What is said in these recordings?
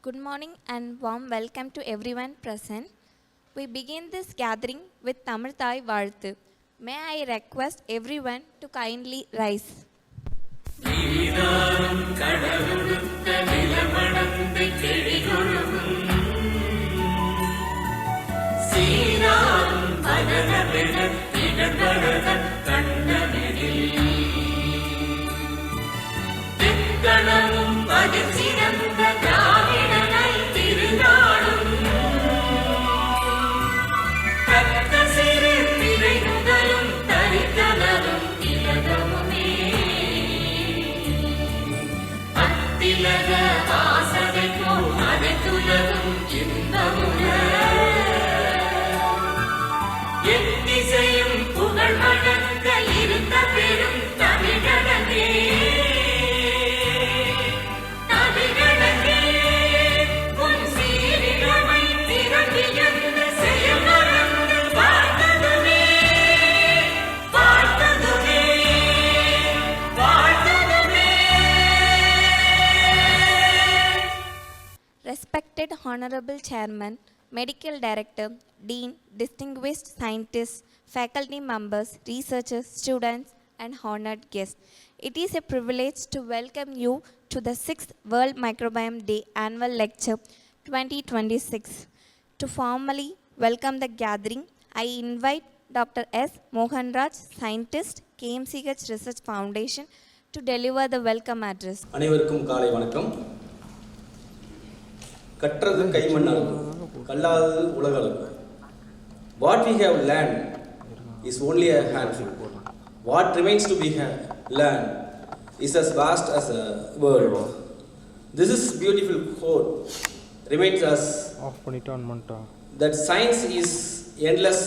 Good morning and warm welcome to everyone present. We begin this gathering with Tamil Thai Vaalthu. May I request everyone to kindly rise. Respected Honorable Chairman, Medical Director, Dean, distinguished scientists, faculty members, researchers, students, and honored guests. It is a privilege to welcome you to the 6th World Microbiome Day Annual Lecture 2026. To formally welcome the gathering, I invite Dr. S. Mohanraj, scientist, KMCH Research Foundation, to deliver the welcome address. அனைவருக்கும் காலை வணக்கம். கற்றது கைமண்ணளவு, கல்லாதது உலகளவு. What we have learned is only a handful. What remains to be learned is as vast as a world. This is beautiful quote reminds us that science is endless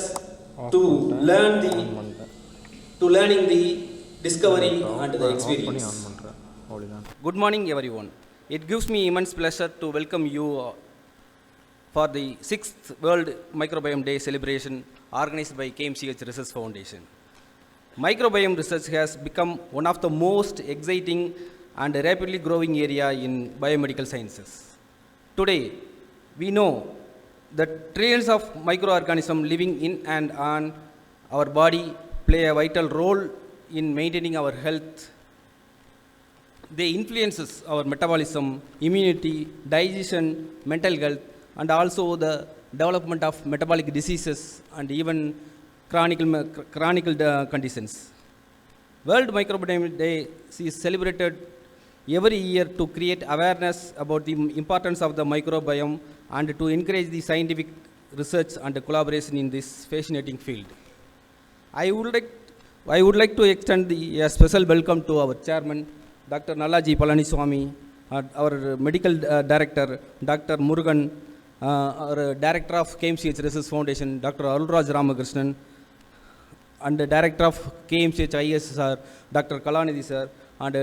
to learning the discovery and the experience. Good morning everyone. It gives me immense pleasure to welcome you for the 6th World Microbiome Day celebration organized by KMCH Research Foundation. Microbiome research has become one of the most exciting and rapidly growing area in biomedical sciences. Today, we know that trillions of microorganisms living in and on our body play a vital role in maintaining our health. They influences our metabolism, immunity, digestion, mental health, and also the development of metabolic diseases and even chronic conditions. World Microbiome Day is celebrated every year to create awareness about the importance of the microbiome and to encourage the scientific research and collaboration in this fascinating field. I would like to extend a special welcome to our chairman, Dr. Nalaji Palaniswamy, our medical director, Dr. Murugan, our director of KMCH Research Foundation, Dr. Arulraj Ramakrishnan, and the director of KMCH IISER, Dr. Kalanidhi sir, and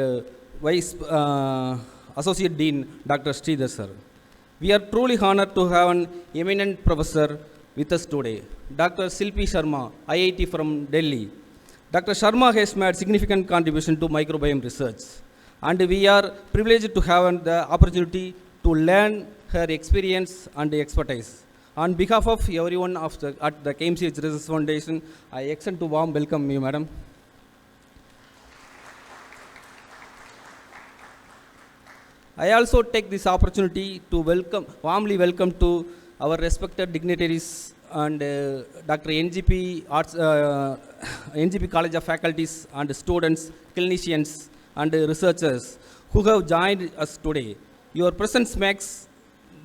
Vice Associate Dean, Dr. Sridhar sir. We are truly honored to have an eminent professor with us today, Dr. Shilpi Sharma, IIT from Delhi. Dr. Sharma has made significant contribution to microbiome research, and we are privileged to have the opportunity to learn her experience and expertise. On behalf of everyone at the KMCH Research Foundation, I extend to warm welcome you, madam. I also take this opportunity to warmly welcome to our respected dignitaries and Dr. NGP College of Faculties and students, clinicians and researchers who have joined us today. Your presence makes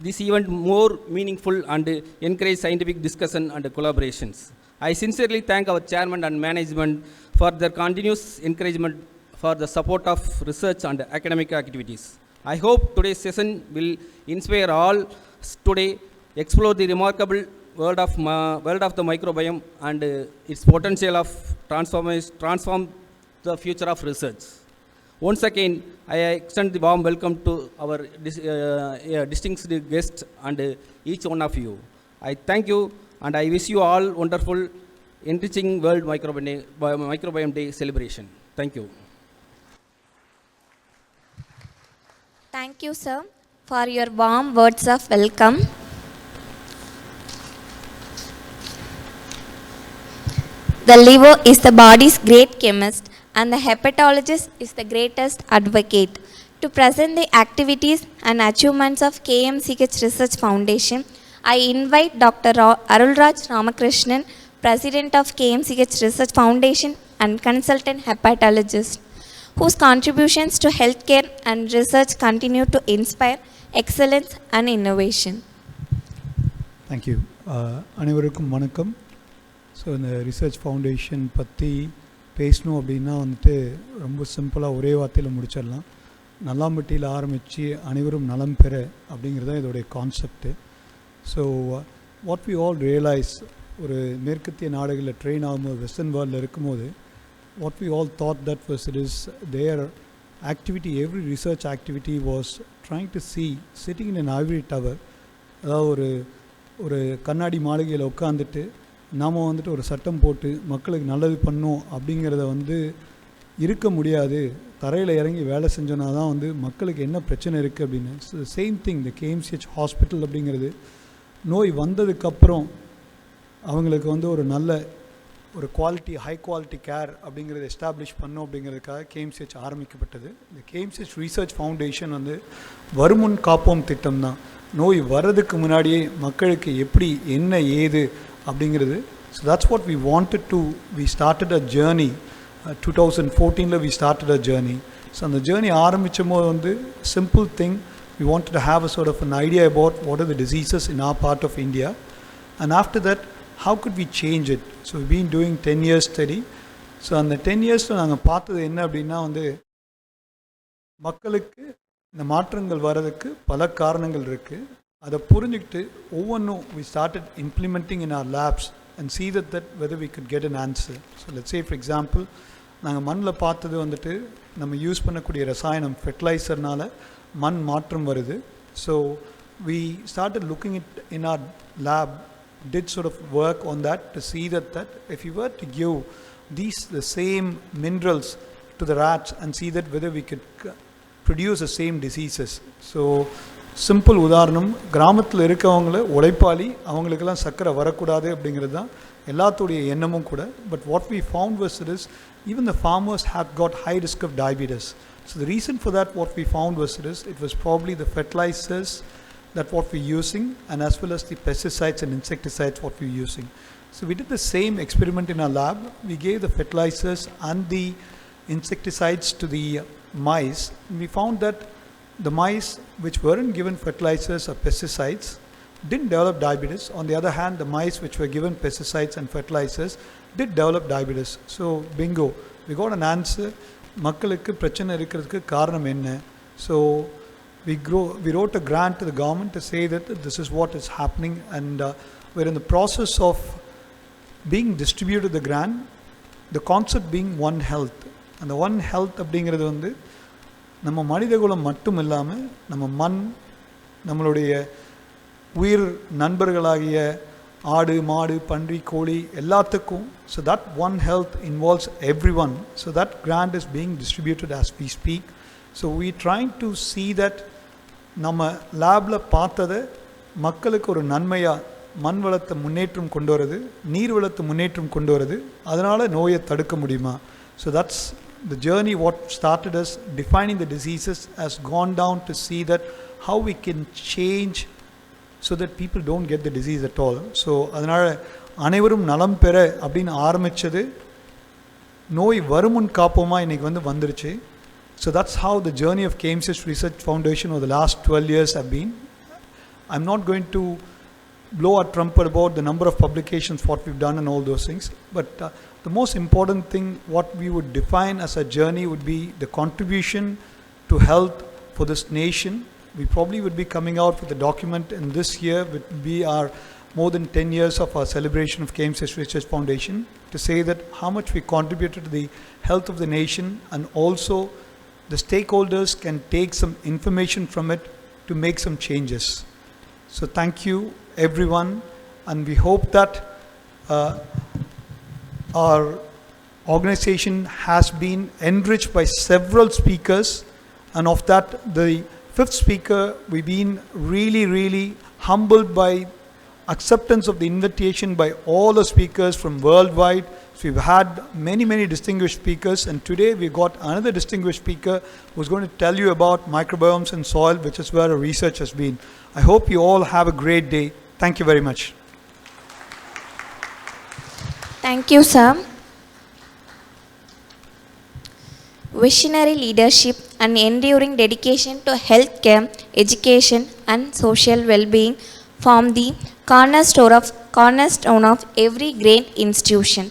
this event more meaningful and encourage scientific discussion and collaborations. I sincerely thank our chairman and management for their continuous encouragement for the support of research and academic activities. I hope today's session will inspire all today explore the remarkable world of the microbiome and its potential of transform the future of research. Once again, I extend the warm welcome to our distinguished guests and each one of you. I thank you and I wish you all wonderful, enriching World Microbiome Day celebration. Thank you. Thank you, sir. for your warm words of welcome. The liver is the body's great chemist and the hepatologist is the greatest advocate. To present the activities and achievements of KMCH Research Foundation, I invite Dr. Arulraj Ramakrishnan, President of KMCH Research Foundation and consultant hepatologist, whose contributions to healthcare and research continue to inspire excellence and innovation. Thank you. அனைவருக்கும் வணக்கம். So இந்த research foundation பற்றி பேசணும் அப்படின்னா வந்துட்டு ரொம்ப சிம்பிளாக ஒரே வார்த்தையில் முடிச்சிடலாம். நல்லாம்பட்டியில் ஆரம்பித்து அனைவரும் நலம் பெற அப்படிங்கிறது தான் இதோடைய concept. So what we all realise, ஒரு மேற்கத்திய நாடுகளில் ட்ரெயின் ஆகும்போது, வெஸ்டர்ன் வேர்ல்டில் இருக்கும்போது, what we all thought that was it is their activity, every research activity was trying to see, sitting in an ivory tower, அதாவது ஒரு கண்ணாடி மாளிகையில் உட்காந்துட்டு நாம் வந்துட்டு ஒரு சட்டம் போட்டு மக்களுக்கு நல்லது பண்ணோம் அப்படிங்கிறத வந்து இருக்க முடியாது. தரையில் இறங்கி வேலை செஞ்சோன்னா தான் வந்து மக்களுக்கு என்ன பிரச்சனை இருக்குது அப்படின்னு. ஸோ சேம் திங் இந்த KMCH ஹாஸ்பிட்டல் அப்படிங்கிறது நோய் வந்ததுக்கப்புறம் அவங்களுக்கு வந்து ஒரு நல்ல ஒரு குவாலிட்டி, ஹை குவாலிட்டி கேர் அப்படிங்கிறத எஸ்டாப்ளிஷ் பண்ணோம் அப்படிங்கிறதுக்காக KMCH ஆரம்பிக்கப்பட்டது. இந்த KMCH ரிசர்ச் ஃபவுண்டேஷன் வந்து வருமுன் காப்போம் திட்டம் தான். நோய் வர்றதுக்கு முன்னாடியே மக்களுக்கு எப்படி என்ன ஏது அப்படிங்கிறது. So that's what we wanted to, we started a journey. 2014 we started a journey. So அந்த ஜேர்னி ஆரம்பிக்கும் போது வந்து simple thing, we wanted to have a sort of an idea about what are the diseases in our part of India, and after that how could we change it. So we've been doing 10 years study. So அந்த 10 yearsல நாங்கள் பார்த்தது என்ன அப்படின்னா வந்து மக்களுக்கு இந்த மாற்றங்கள் வர்றதுக்கு பல காரணங்கள் இருக்குது. அதை புரிஞ்சுக்கிட்டு ஒவ்வொன்றும் we started implementing in our labs and see that whether we could get an answer. So let's say for example, நாங்கள் மண்ணில் பார்த்தது வந்துட்டு நம்ம யூஸ் பண்ணக்கூடிய ரசாயனம் ஃபெர்டிலைசர்னால மண் மாற்றம் வருது. So we started looking at in our lab, did sort of work on that to see that if you were to give the same minerals to the rats and see that whether we could produce the same diseases. So simple உதாரணம், கிராமத்தில் இருக்கவங்கள உழைப்பாளி, அவங்களுக்கெல்லாம் சக்கரை வரக்கூடாது அப்படிங்கிறது தான் எல்லாத்துடைய எண்ணமும் கூட. But what we found was it is even the farmers have got high risk of diabetes. So the reason for that, what we found was it was probably the fertilizers that what we're using, and as well as the pesticides and insecticides what we're using. So we did the same experiment in our lab. We gave the fertilizers and the insecticides to the mice, and we found that the mice which weren't given fertilizers or pesticides didn't develop diabetes. On the other hand, the mice which were given pesticides and fertilizers did develop diabetes. So bingo, we got an answer. மக்களுக்கு பிரச்சனை இருக்கிறதுக்கு காரணம் என்ன? So we wrote a grant to the government to say that this is what is happening, and we're in the process of being distributed the grant, the concept being One Health. And the One Health அப்படிங்கிறது வந்து நம்ம மனிதகுலம் மட்டும் இல்லாமல் நம்ம மண், நம்மளுடைய உயிர் நண்பர்களாகிய ஆடு, மாடு, பன்றி, கோழி எல்லாத்துக்கும். So that One Health involves everyone. So that grant is being distributed as we speak. So we're trying to see that நம்ம லேபில் பார்த்ததை மக்களுக்கு ஒரு நன்மையாக மண் வளத்தை முன்னேற்றம் கொண்டு வருது, நீர் வளத்தை முன்னேற்றம் கொண்டு வருது, அதனால் நோயை தடுக்க முடியுமா. So that's the journey. What started as defining the diseases has gone down to see that how we can change so that people don't get the disease at all. So அதனால் அனைவரும் நலம் பெற அப்படின்னு ஆரம்பித்தது நோய் வருமுன் காப்போமா இன்றைக்கி வந்துருச்சு. So that's how the journey of KMCH Research Foundation over the last 12 years have been. I'm not going to blow our trumpet about the number of publications, what we've done and all those things, but the most important thing what we would define as a journey would be the contribution to health for this nation. We probably would be coming out with a document in this year, which would be our more than 10 years of our celebration of KMCH Research Foundation, to say that how much we contributed to the health of the nation, and also the stakeholders can take some information from it to make some changes. So thank you everyone, and we hope that our organization has been enriched by several speakers, and of that the fifth speaker, we've been really humbled by acceptance of the invitation by all the speakers from worldwide. So we've had many distinguished speakers, and today we've got another distinguished speaker who's going to tell you about microbiomes in soil, which is where our research has been. I hope you all have a great day. Thank you very much. Thank you, sir. Visionary leadership and enduring dedication to healthcare, education, and social well-being form the cornerstone of every great institution.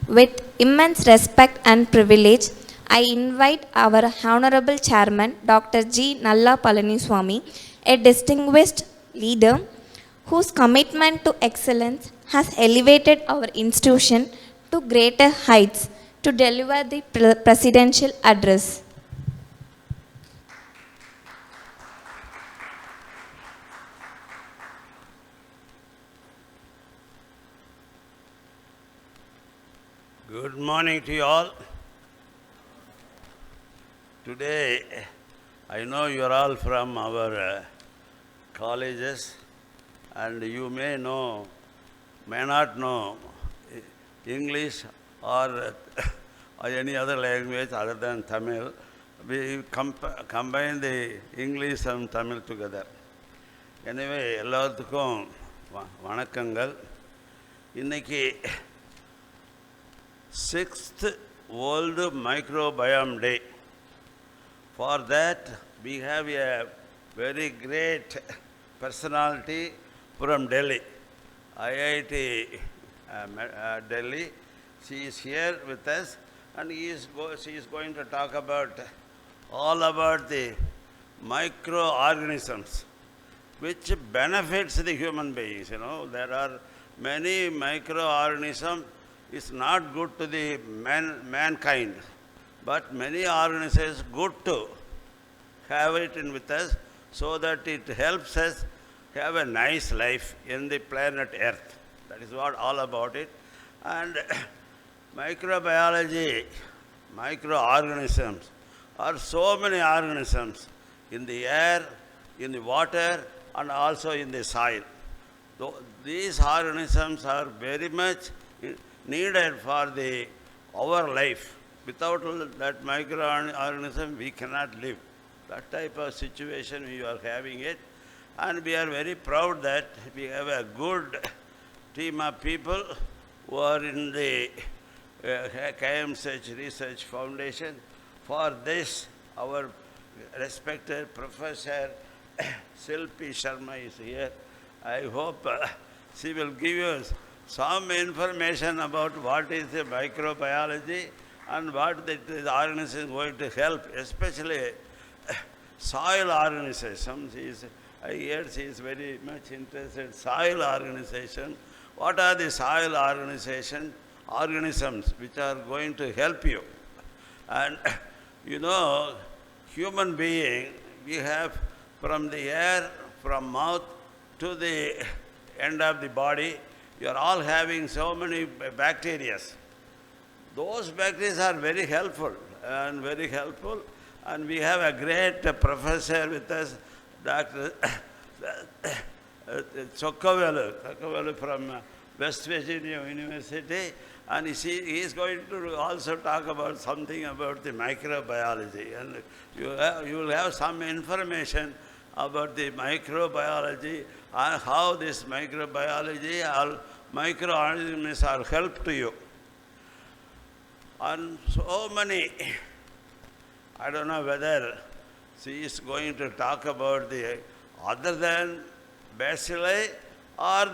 With immense respect and privilege, I invite our Honorable Chairman, Dr. G. Nalla Palaniswamy, a distinguished leader whose commitment to excellence has elevated our institution to greater heights, to deliver the presidential address. Good morning to you all. Today, I know you are all from our colleges, and you may not know English or any other language other than Tamil. We combine the English and Tamil together. Anyway, எல்லாத்துக்கும் வணக்கங்கள். இன்னைக்கு 6th World Microbiome Day. For that, we have a very great personality from Delhi, IIT Delhi. She is here with us, and she is going to talk all about the microorganisms which benefits the human beings. You know, there are many microorganisms. It's not good to the mankind, but many organisms good to have it in with us, so that it helps us have a nice life in the planet Earth. That is what all about it. And microbiology, microorganisms are so many organisms in the air, in the water, and also in the soil. These organisms are very much needed for our life. Without that microorganism, we cannot live. That type of situation we are having it. And we are very proud that we have a good team of people who are in the KMCH Research Foundation. For this, our respected Professor Shilpi Sharma is here. I hope she will give us some information about what is the microbiology and what the organism is going to help, especially soil organization. I hear she is very much interested in soil organization. What are the soil organisms which are going to help you? And you know, human being, we have from the air, from mouth to the end of the body, you are all having so many bacteria. Those bacteria are very helpful, and we have a great professor with us, Dr. Chokkavelu from West Virginia University, and he is going to also talk about something about the microbiology. And you will have some information about the microbiology and how this microbiology or microorganisms are help to you. And so many, I don't know whether she is going to talk about the other than bacilli, or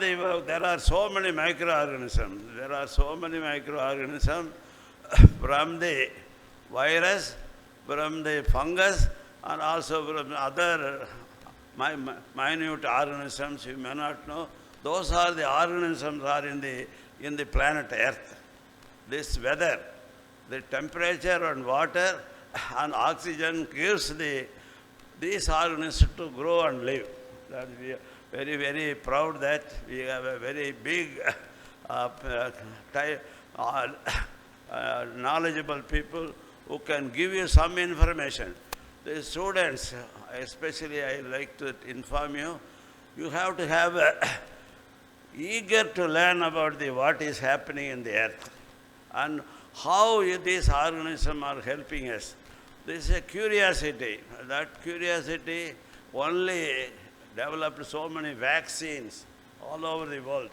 there are so many microorganisms. There are so many microorganisms from the virus, from the fungus, and also from other minute organisms you may not know. Those are the organisms are in the planet Earth. This weather, the temperature and water and oxygen gives these organisms to grow and live. That we are very, very proud that we have a very big, knowledgeable people who can give you some information. the students, especially I like to inform you, you have to have eager to learn about what is happening in the earth and how these organisms are helping us. This is a curiosity. That curiosity only developed so many vaccines all over the world.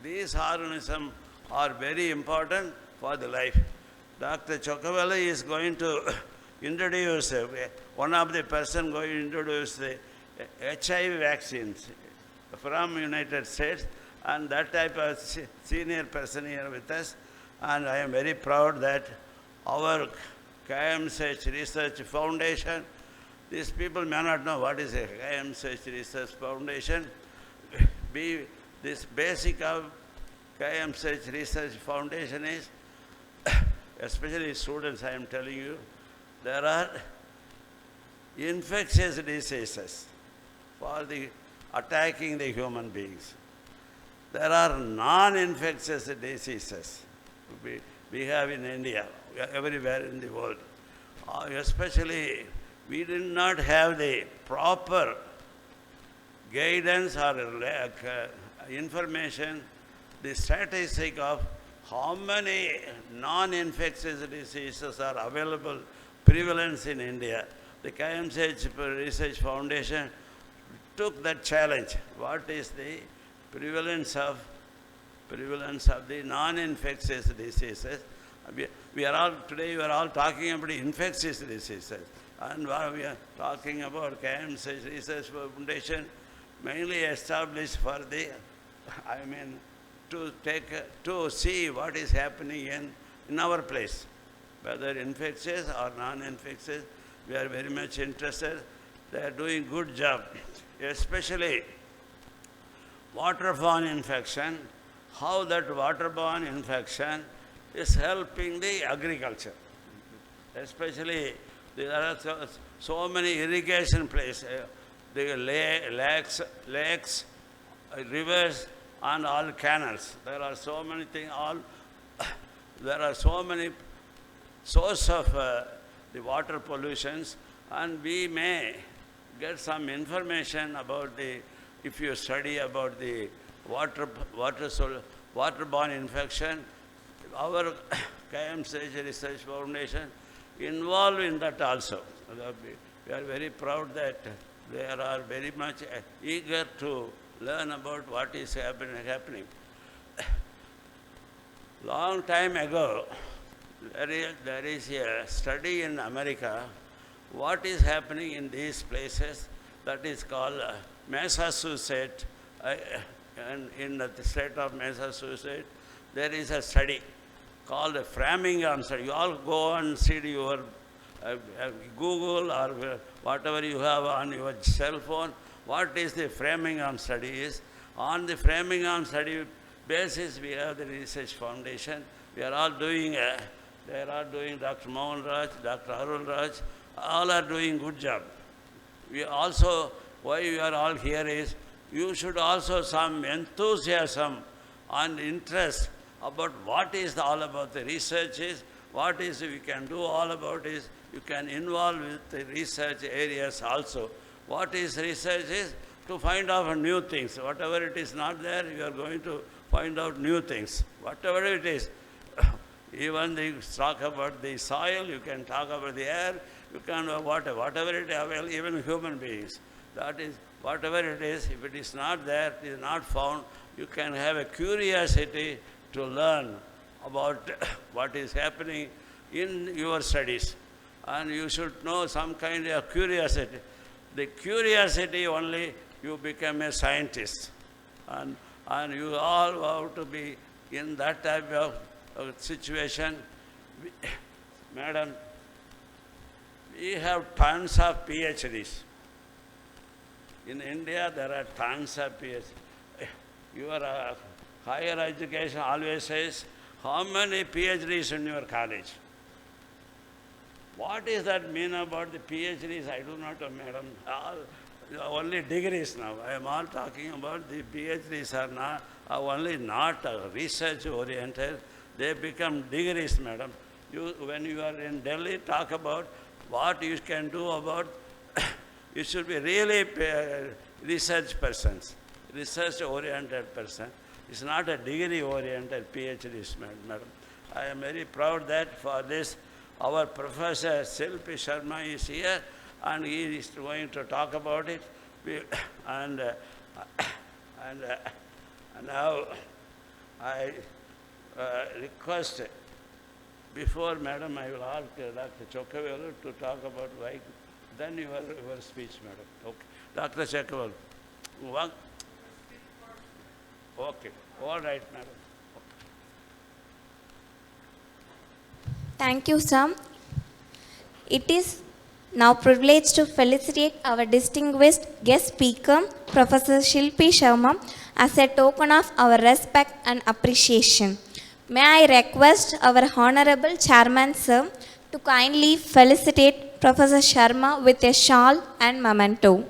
These organisms are very important for the life. Dr. Chokavelli is going to introduce, one of the person going to introduce the HIV vaccines from United States, and that type of senior person here with us. And I am very proud that our KMCH Research Foundation, these people may not know what is a KMCH Research Foundation. This basic of KMCH Research Foundation is, especially students I am telling you, there are infectious diseases for attacking the human beings. There are non-infectious diseases we have in India, everywhere in the world. Especially, we did not have the proper guidance or information, the statistic of how many non-infectious diseases are available, prevalence in India. The KMCH Research Foundation took that challenge. What is the prevalence of the non-infectious diseases? We are all talking about infectious diseases, and we are talking about KMCH Research Foundation, mainly established for to see what is happening in our place, whether infectious or non-infectious. We are very much interested. They are doing good job, especially waterborne infection, how that waterborne infection is helping the agriculture. Especially there are so many irrigation places, the lakes, rivers, and all canals. There are so many things, there are so many sources of the water pollutions, and we may get some information about if you study about the waterborne infection. Our KMCH Research Foundation involved in that also. We are very proud that they are very much eager to learn about what is happening. Long time ago, there is a study in America, what is happening in these places, that is called Massachusetts, and in the state of Massachusetts, there is a study called a Framingham study. You all go and see your Google or whatever you have on your cell phone, what is the Framingham study is. On the Framingham study basis, we have the research foundation. We are all doing, they are doing Dr. Mohan Raj, Dr. Arul Raj, all are doing good job. We also, why we are all here is, you should also some enthusiasm and interest about what is all about the research is, what is we can do all about is, you can involve with the research areas also. What is research is to find out new things. Whatever it is not there, you are going to find out new things. Whatever it is, even they talk about the soil, you can talk about the air, you can whatever it is, even human beings. That is, whatever it is, if it is not there, it is not found, you can have a curiosity to learn about what is happening in your studies. And you should know some kind of curiosity. The curiosity only, you become a scientist. And you all have to be in that type of situation. Madam, we have tons of PhDs. In India, there are tons of PhDs. Your higher education always says, how many PhDs in your college? What does that mean about the PhDs? I do not know, madam. Only degrees now. I am all talking about the PhDs are only not research oriented. They become degrees, madam. When you are in Delhi, talk about what you can do about, you should be really research persons, research-oriented person. It's not a degree-oriented PhD, madam. I am very proud that for this, our Professor Shilpi Sharma is here, and he is going to talk about it. And now I request, before madam, I will ask Dr. Chokkavellu to talk about why, then your speech, madam. Okay. Dr. Chokkavellu. Okay. All right, madam. Thank you, sir. It is now privileged to felicitate our distinguished guest speaker, Professor Shilpi Sharma, as a token of our respect and appreciation. May I request our Honorable Chairman, sir, to kindly felicitate Professor Sharma with a shawl and memento.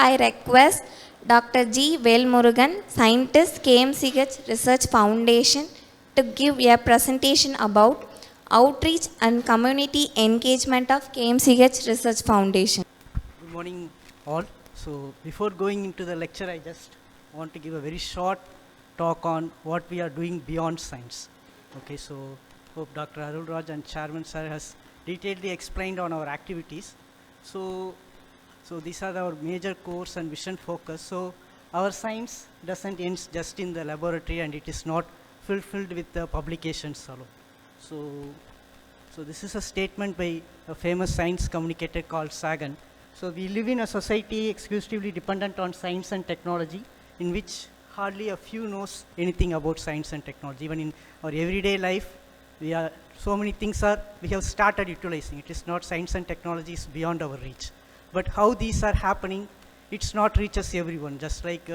I request Dr. G. Velmurugan, scientist, KMCH Research Foundation, to give a presentation about outreach and community engagement of KMCH Research Foundation. Good morning, all. So, before going into the lecture, I just want to give a very short talk on what we are doing beyond science. Okay, so hope Dr. Arul Raj and Chairman Sir has detailedly explained on our activities. So these are our major course and vision focus. So our science doesn't end just in the laboratory, and it is not fulfilled with the publications alone. So this is a statement by a famous science communicator called Sagan. So we live in a society exclusively dependent on science and technology, in which hardly a few knows anything about science and technology. Even in our everyday life, so many things we have started utilizing. It is not science and technology is beyond our reach. But how these are happening, it's not reaches everyone. Just like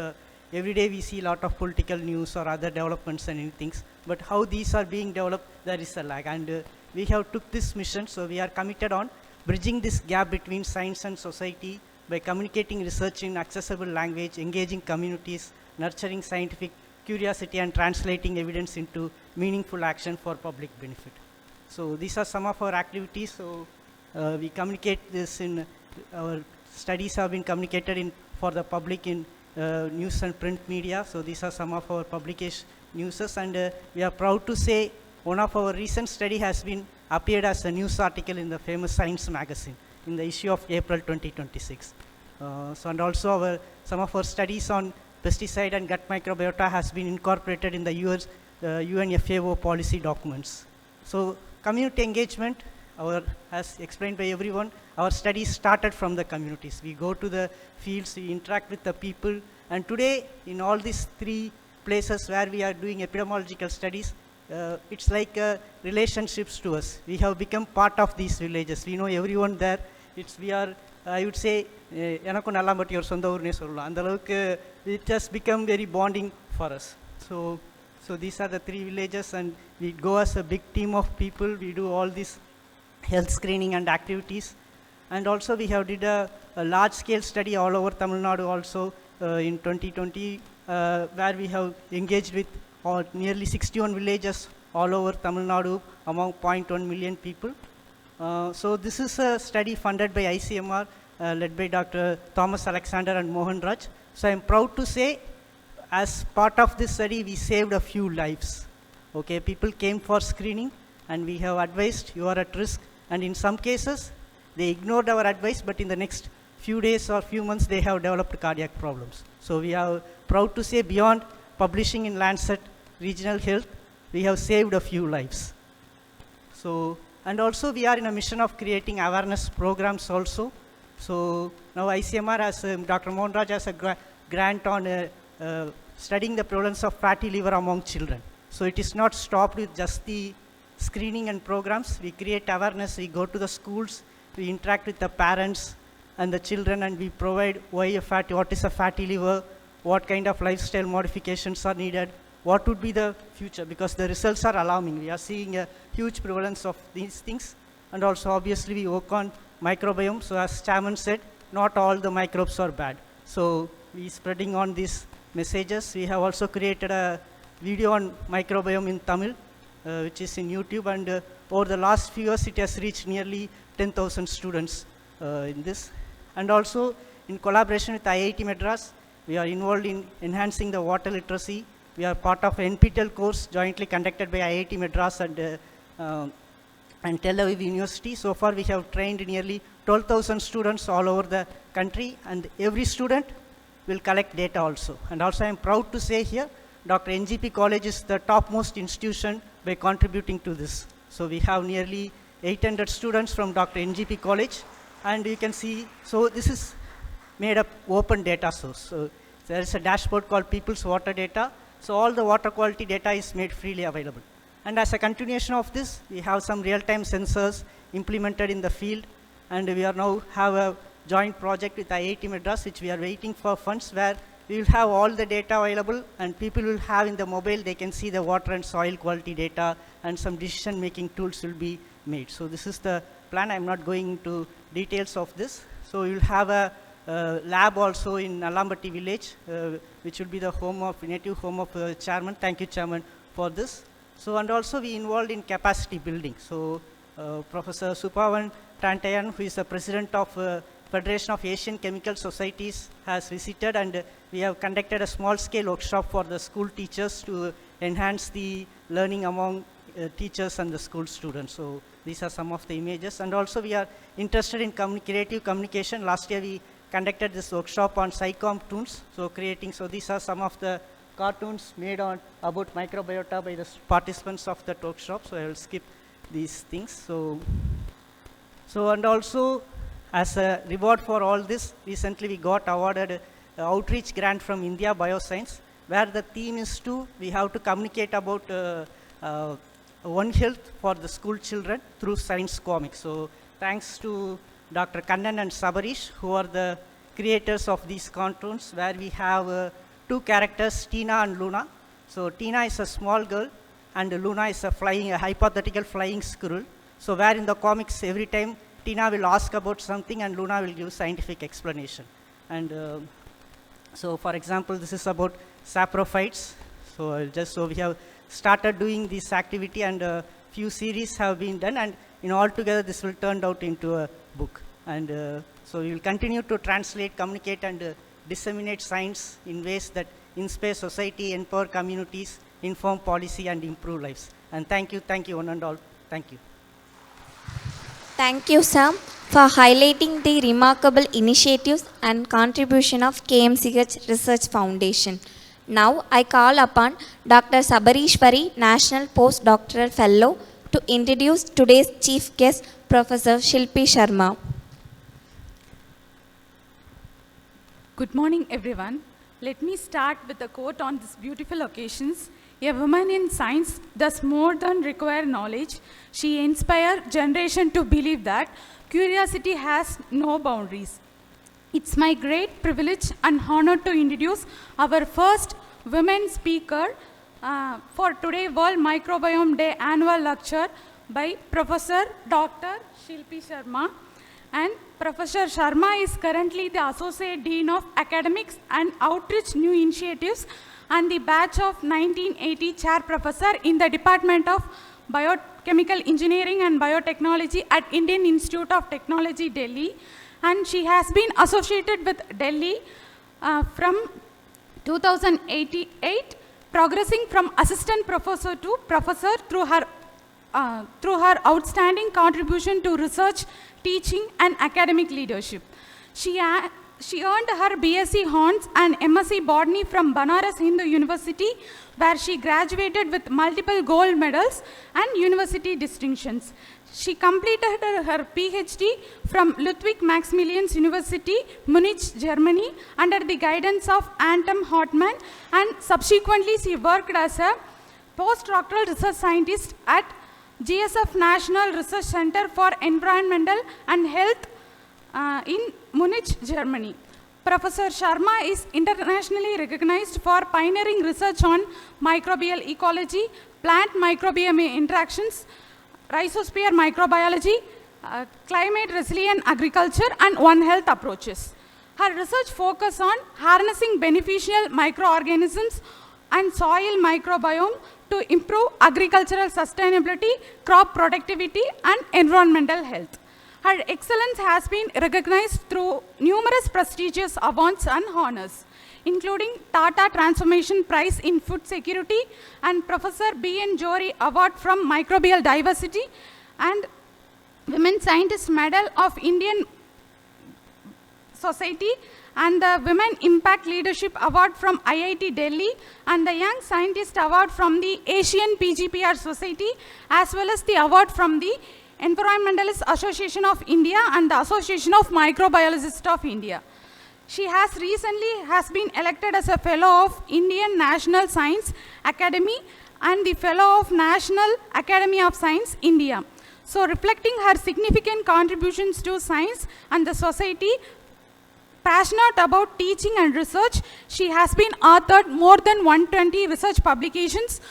every day we see a lot of political news or other developments and things. But how these are being developed, there is a lag. And we have took this mission, so we are committed on bridging this gap between science and society by communicating research in accessible language, engaging communities, nurturing scientific curiosity, and translating evidence into meaningful action for public benefit. So these are some of our activities. So we communicate this in our studies have been communicated for the public in news and print media. So these are some of our publication newses, and we are proud to say one of our recent study has been appeared as a news article in the famous Science magazine in the issue of April 2026. And also some of our studies on pesticide and gut microbiota has been incorporated in the UN FAO policy documents. So community engagement, as explained by everyone, our studies started from the communities. We go to the fields, we interact with the people, and today in all these three places where we are doing epidemiological studies, it's like relationships to us. We have become part of these villages. We know everyone there. We are, I would say, it has become very bonding for us. So these are the three villages, and we go as a big team of people. We do all these health screening and activities. And also we have did a large-scale study all over Tamil Nadu also in 2020, where we have engaged with nearly 61 villages all over Tamil Nadu among 0.1 million people. So this is a study funded by ICMR, led by Dr. Thomas Alexander and Mohan Raj. So I'm proud to say, as part of this study, we saved a few lives. Okay, people came for screening, and we have advised you are at risk. And in some cases, they ignored our advice, but in the next few days or few months, they have developed cardiac problems. So we are proud to say, beyond publishing in Lancet Regional Health, we have saved a few lives. So, and also we are in a mission of creating awareness programs also. So now ICMR has, Dr. Mohan Raj has a grant on studying the prevalence of fatty liver among children. So it is not stopped with just the screening and programs. We create awareness, we go to the schools, we interact with the parents, and the children, and we provide what is a fatty liver, what kind of lifestyle modifications are needed, what would be the future, because the results are alarming. We are seeing a huge prevalence of these things, and also obviously we work on microbiome. So as Chairman said, not all the microbes are bad. So we spreading on these messages. We have also created a video on microbiome in Tamil, which is in YouTube, and over the last few years it has reached nearly 10,000 students in this. And also in collaboration with IIT Madras, we are involved in enhancing the water literacy. We are part of an NPTEL course jointly conducted by IIT Madras and Tel Aviv University. So far we have trained nearly 12,000 students all over the country, and every student will collect data also. And also I am proud to say here, Dr. NGP College is the topmost institution by contributing to this. So we have nearly 800 students from Dr. NGP College, and you can see, so this is made up open data source. So there is a dashboard called People's Water Data. So all the water quality data is made freely available. And as a continuation of this, we have some real-time sensors implemented in the field, and we are now have a joint project with IIT Madras, which we are waiting for funds, where we will have all the data available, and people will have in the mobile, they can see the water and soil quality data, and some decision-making tools will be made. So this is the plan. I'm not going into details of this. So we will have a lab also in Alambati village, which will be the native home of Chairman. Thank you, Chairman, for this. So, and also we involved in capacity building. So Professor Supavan Tantayan, who is the president of Federation of Asian Chemical Societies, has visited, and we have conducted a small-scale workshop for the school teachers to enhance the learning among teachers and the school students. So these are some of the images. And also we are interested in creative communication. Last year we conducted this workshop on SciComm tunes, so creating, so these are some of the cartoons made on about microbiota by the participants of that workshop. So I will skip these things. So and also as a reward for all this, recently we got awarded an outreach grant from India Bioscience, where the theme is we have to communicate about One Health for the school children through science comics. So thanks to Dr. Kannan and Sabarish, who are the creators of these cartoons, where we have two characters, Tina and Luna. So Tina is a small girl, and Luna is a hypothetical flying squirrel. So where in the comics, every time Tina will ask about something and Luna will give scientific explanation. And so for example, this is about saprophytes. So we have started doing this activity, and a few series have been done, and all together this will turn out into a book. And so we will continue to translate, communicate, and disseminate science in ways that inspire society, empower communities, inform policy, and improve lives. And thank you one and all. Thank you. Thank you, Sam, for highlighting the remarkable initiatives and contribution of KMCH Research Foundation. Now, I call upon Dr. Sabarishwari, National Postdoctoral Fellow, to introduce today's chief guest, Professor Shilpi Sharma. Good morning, everyone. Let me start with a quote on this beautiful occasions. A woman in science does more than require knowledge. She inspires generation to believe that curiosity has no boundaries. It's my great privilege and honor to introduce our first women speaker for today World Microbiome Day annual lecture by Professor Dr. Shilpi Sharma. And Professor Sharma is currently the Associate Dean of Academics and Outreach New Initiatives and the batch of 1980 Chair Professor in the Department of Biochemical Engineering and Biotechnology at Indian Institute of Technology, Delhi. And she has been associated with Delhi from 2088, progressing from assistant professor to professor through her outstanding contribution to research, teaching, and academic leadership. She earned her BSc Hons and MSc Botany from Banaras Hindu University, where she graduated with multiple gold medals and university distinctions. She completed her PhD from Ludwig Maximilian University, Munich, Germany, under the guidance of Anton Hartmann, and subsequently she worked as a postdoctoral research scientist at GSF National Research Center for Environmental and Health in Munich, Germany. Professor Sharma is internationally recognized for pioneering research on microbial ecology, plant microbiome interactions, rhizosphere microbiology, climate resilient agriculture, and One Health approaches. Her research focuses on harnessing beneficial microorganisms and soil microbiome to improve agricultural sustainability, crop productivity, and environmental health. Her excellence has been recognized through numerous prestigious awards and honors, including Tata Transformation Prize in Food Security and Professor B.N. Jory Award from Microbial Diversity and Women Scientist Medal of Indian Society and the Women Impact Leadership Award from IIT Delhi and the Young Scientist Award from the Asian PGPR Society, as well as the award from the Environmentalist Association of India and the Association of Microbiologists of India. She has recently been elected as a Fellow of Indian National Science Academy and the Fellow of National Academy of Science, India. So reflecting her significant contributions to science and the society, passionate about teaching and research, she has been authored more than 120 research publications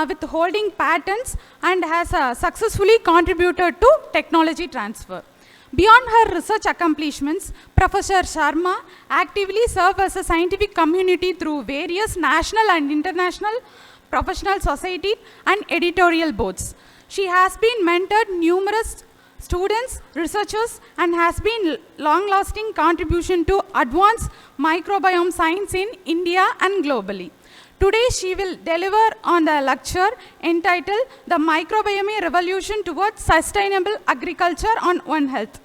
with holding patents and has successfully contributed to technology transfer. Beyond her research accomplishments, Professor Sharma actively serves as a scientific community through various national and international professional society and editorial boards. She has been mentored numerous students, researchers, and has been long-lasting contribution to advanced microbiome science in India and globally. Today, she will deliver on the lecture entitled The Microbiome Revolution Towards Sustainable Agriculture on One Health.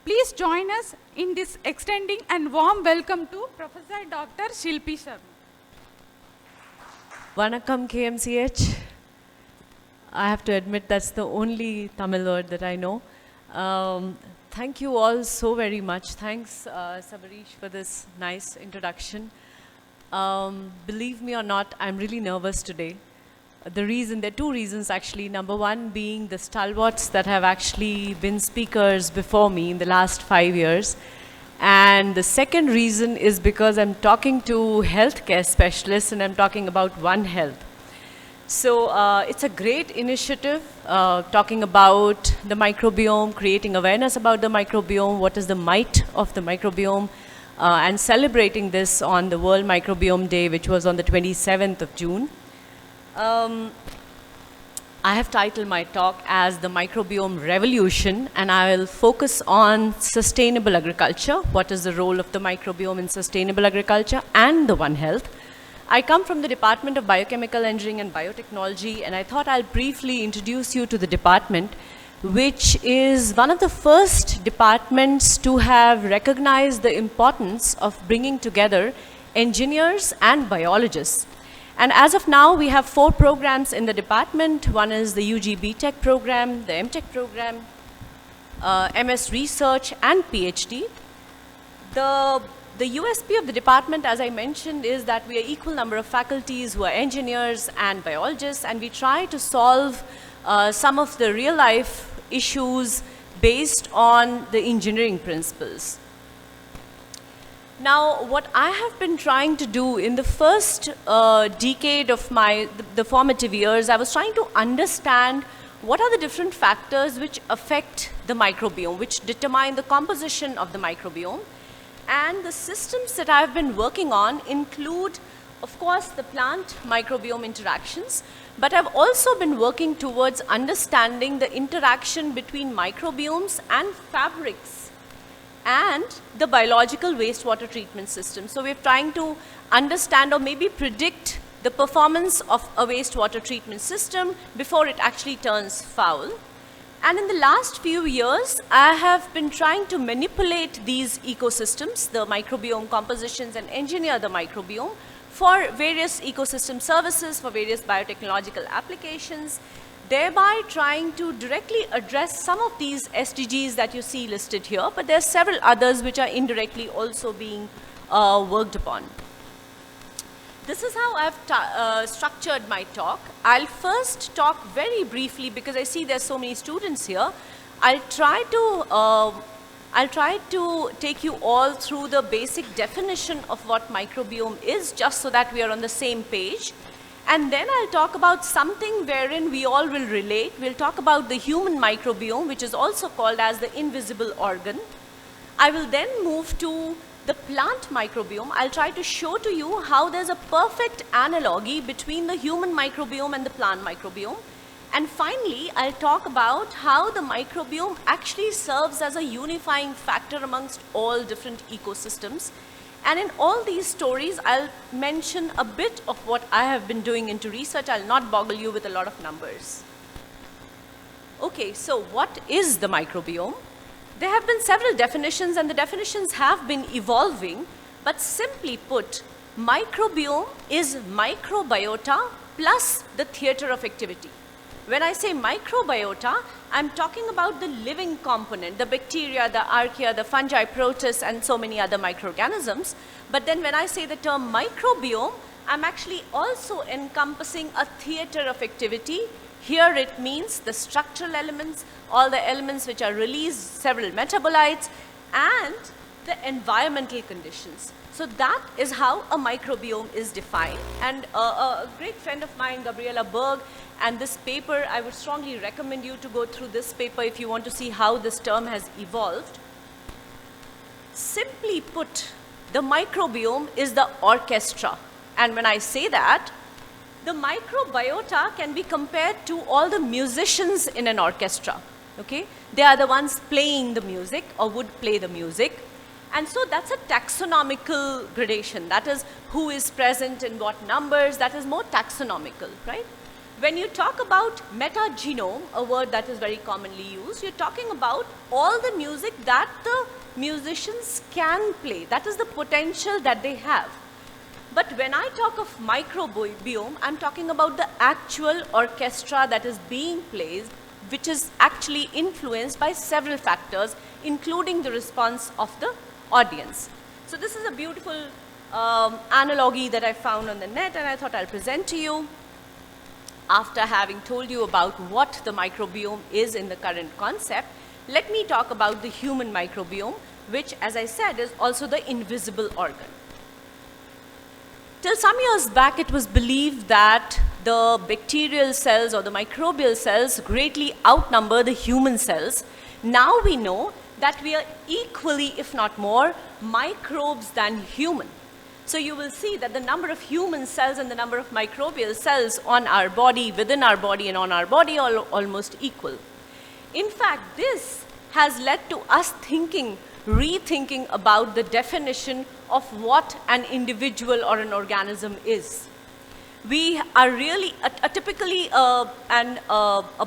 Please join us in this extending and warm welcome to Professor Dr. Shilpi Sharma. Vanakkam KMCH. I have to admit that's the only Tamil word that I know. Thank you all so very much. Thanks, Sabarish, for this nice introduction. Believe me or not, I'm really nervous today. There are two reasons actually. Number one being the stalwarts that have actually been speakers before me in the last 5 years. And the second reason is because I'm talking to healthcare specialists and I'm talking about One Health. So it's a great initiative talking about the microbiome, creating awareness about the microbiome, what is the might of the microbiome, and celebrating this on the World Microbiome Day, which was on the 27th of June. I have titled my talk as the Microbiome Revolution, and I will focus on sustainable agriculture, what is the role of the microbiome in sustainable agriculture, and the One Health. I come from the Department of Biochemical Engineering and Biotechnology, and I thought I'll briefly introduce you to the department, which is one of the first departments to have recognized the importance of bringing together engineers and biologists. And as of now, we have 4 programs in the department. One is the UG BTech program, the MTech program, MS Research, and PhD. The USP of the department, as I mentioned, is that we are equal number of faculties who are engineers and biologists, and we try to solve some of the real-life issues based on the engineering principles. Now, what I have been trying to do in the first decade of the formative years, I was trying to understand what are the different factors which affect the microbiome, which determine the composition of the microbiome. And the systems that I've been working on include, of course, the plant microbiome interactions, but I've also been working towards understanding the interaction between microbiomes and fabrics and the biological wastewater treatment system. So we're trying to understand or maybe predict the performance of a wastewater treatment system before it actually turns foul. And in the last few years, I have been trying to manipulate these ecosystems, the microbiome compositions, and engineer the microbiome for various ecosystem services, for various biotechnological applications, thereby trying to directly address some of these SDGs that you see listed here, but there are several others which are indirectly also being worked upon. This is how I've structured my talk. I'll first talk very briefly because I see there's so many students here. I'll try to I'll try to take you all through the basic definition of what microbiome is, just so that we are on the same page. And then I'll talk about something wherein we all will relate. We'll talk about the human microbiome, which is also called as the invisible organ. I will then move to the plant microbiome. I'll try to show to you how there's a perfect analogy between the human microbiome and the plant microbiome. And finally, I'll talk about how the microbiome actually serves as a unifying factor amongst all different ecosystems. And in all these stories, I'll mention a bit of what I have been doing into research. I'll not boggle you with a lot of numbers. Okay, so what is the microbiome? There have been several definitions, and the definitions have been evolving, but simply put, microbiome is microbiota plus the theater of activity. When I say microbiota, I'm talking about the living component, the bacteria, the archaea, the fungi, protists, and so many other microorganisms. But then when I say the term microbiome, I'm actually also encompassing a theater of activity. Here it means the structural elements, all the elements which are released, several metabolites, and the environmental conditions. So that is how a microbiome is defined. And a great friend of mine, Gabriela Berg, and this paper, I would strongly recommend you to go through this paper if you want to see how this term has evolved. Simply put, the microbiome is the orchestra. And when I say that, the microbiota can be compared to all the musicians in an orchestra. Okay? They are the ones playing the music or would play the music. And so that's a taxonomical gradation. That is who is present in what numbers. That is more taxonomical, right? When you talk about metagenome, a word that is very commonly used, you're talking about all the music that the musicians can play. That is the potential that they have. But when I talk of microbiome, I'm talking about the actual orchestra that is being played, which is actually influenced by several factors, including the response of the audience. So this is a beautiful analogy that I found on the net, and I thought I'll present to you. After having told you about what the microbiome is in the current concept, let me talk about the human microbiome, which, as I said, is also the invisible organ. Till some years back, it was believed that the bacterial cells or the microbial cells greatly outnumber the human cells. Now we know that we are equally, if not more, microbes than human. So you will see that the number of human cells and the number of microbial cells on our body, within our body, and on our body are almost equal. In fact, this has led to us rethinking about the definition of what an individual or an organism is. We are really, typically a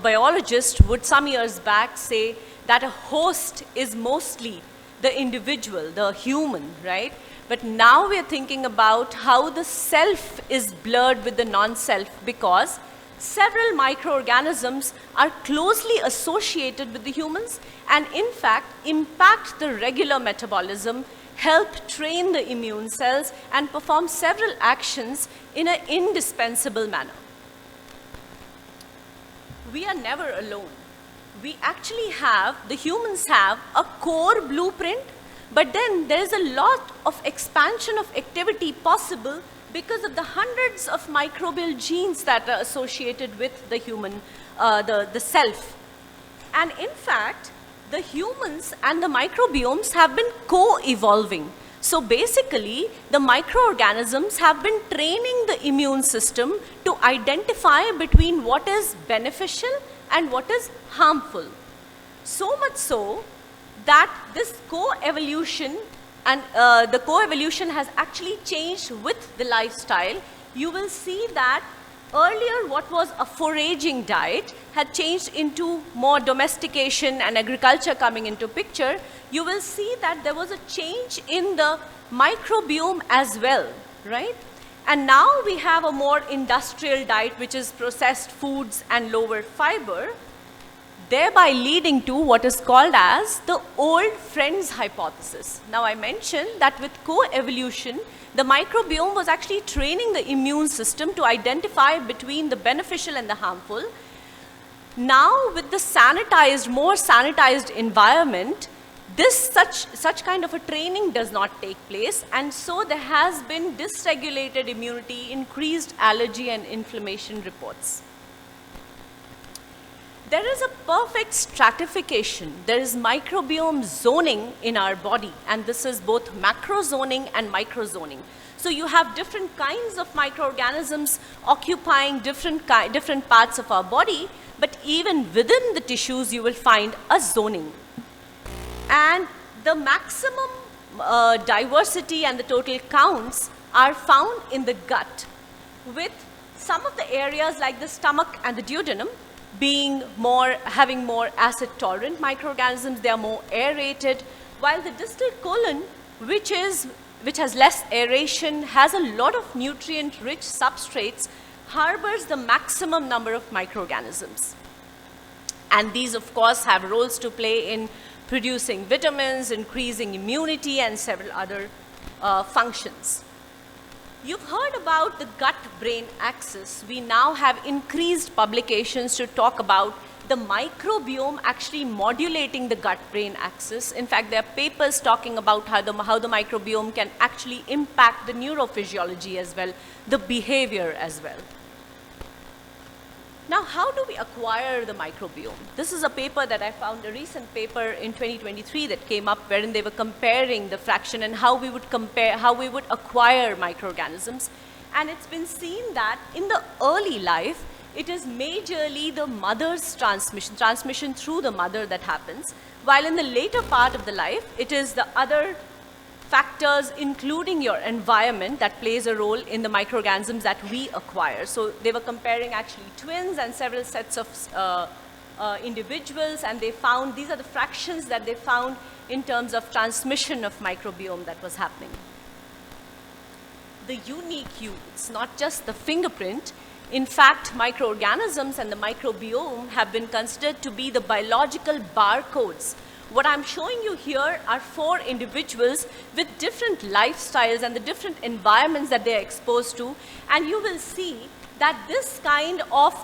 biologist would some years back say that a host is mostly the individual, the human, right? But now we're thinking about how the self is blurred with the non-self, because several microorganisms are closely associated with the humans and in fact impact the regular metabolism, help train the immune cells, and perform several actions in an indispensable manner. We are never alone. We actually the humans have a core blueprint, but then there is a lot of expansion of activity possible because of the hundreds of microbial genes that are associated with the human, the self. And in fact, the humans and the microbiomes have been co-evolving. So basically, the microorganisms have been training the immune system to identify between what is beneficial and what is harmful. So much so that this co-evolution and the co-evolution has actually changed with the lifestyle. You will see that earlier what was a foraging diet had changed into more domestication and agriculture coming into picture. You will see that there was a change in the microbiome as well, right? And now we have a more industrial diet, which is processed foods and lower fiber, thereby leading to what is called as the old friends hypothesis. Now I mentioned that with co-evolution, the microbiome was actually training the immune system to identify between the beneficial and the harmful. Now with the sanitized, more sanitized environment, such kind of a training does not take place, and so there has been dysregulated immunity, increased allergy and inflammation reports. There is a perfect stratification. There is microbiome zoning in our body, and this is both macro zoning and micro zoning. So you have different kinds of microorganisms occupying different parts of our body, but even within the tissues you will find a zoning. And the maximum diversity and the total counts are found in the gut, with some of the areas like the stomach and the duodenum having more acid tolerant microorganisms. They are more aerated, while the distal colon, which has less aeration, has a lot of nutrient rich substrates, harbors the maximum number of microorganisms. And these of course have roles to play in producing vitamins, increasing immunity, and several other functions. You've heard about the gut-brain axis. We now have increased publications to talk about the microbiome actually modulating the gut-brain axis. In fact, there are papers talking about how the microbiome can actually impact the neurophysiology as well, the behavior as well. Now, how do we acquire the microbiome? This is a paper that I found, a recent paper in 2023 that came up, wherein they were comparing the fraction and how we would acquire microorganisms. And it's been seen that in the early life, it is majorly the mother's transmission through the mother that happens, while in the later part of the life, it is the other factors, including your environment, that plays a role in the microorganisms that we acquire. So they were comparing actually twins and several sets of individuals, and they found these are the fractions that they found in terms of transmission of microbiome that was happening. The unique you, it's not just the fingerprint. In fact, microorganisms and the microbiome have been considered to be the biological barcodes. What I'm showing you here are 4 individuals with different lifestyles and the different environments that they're exposed to, and you will see that this kind of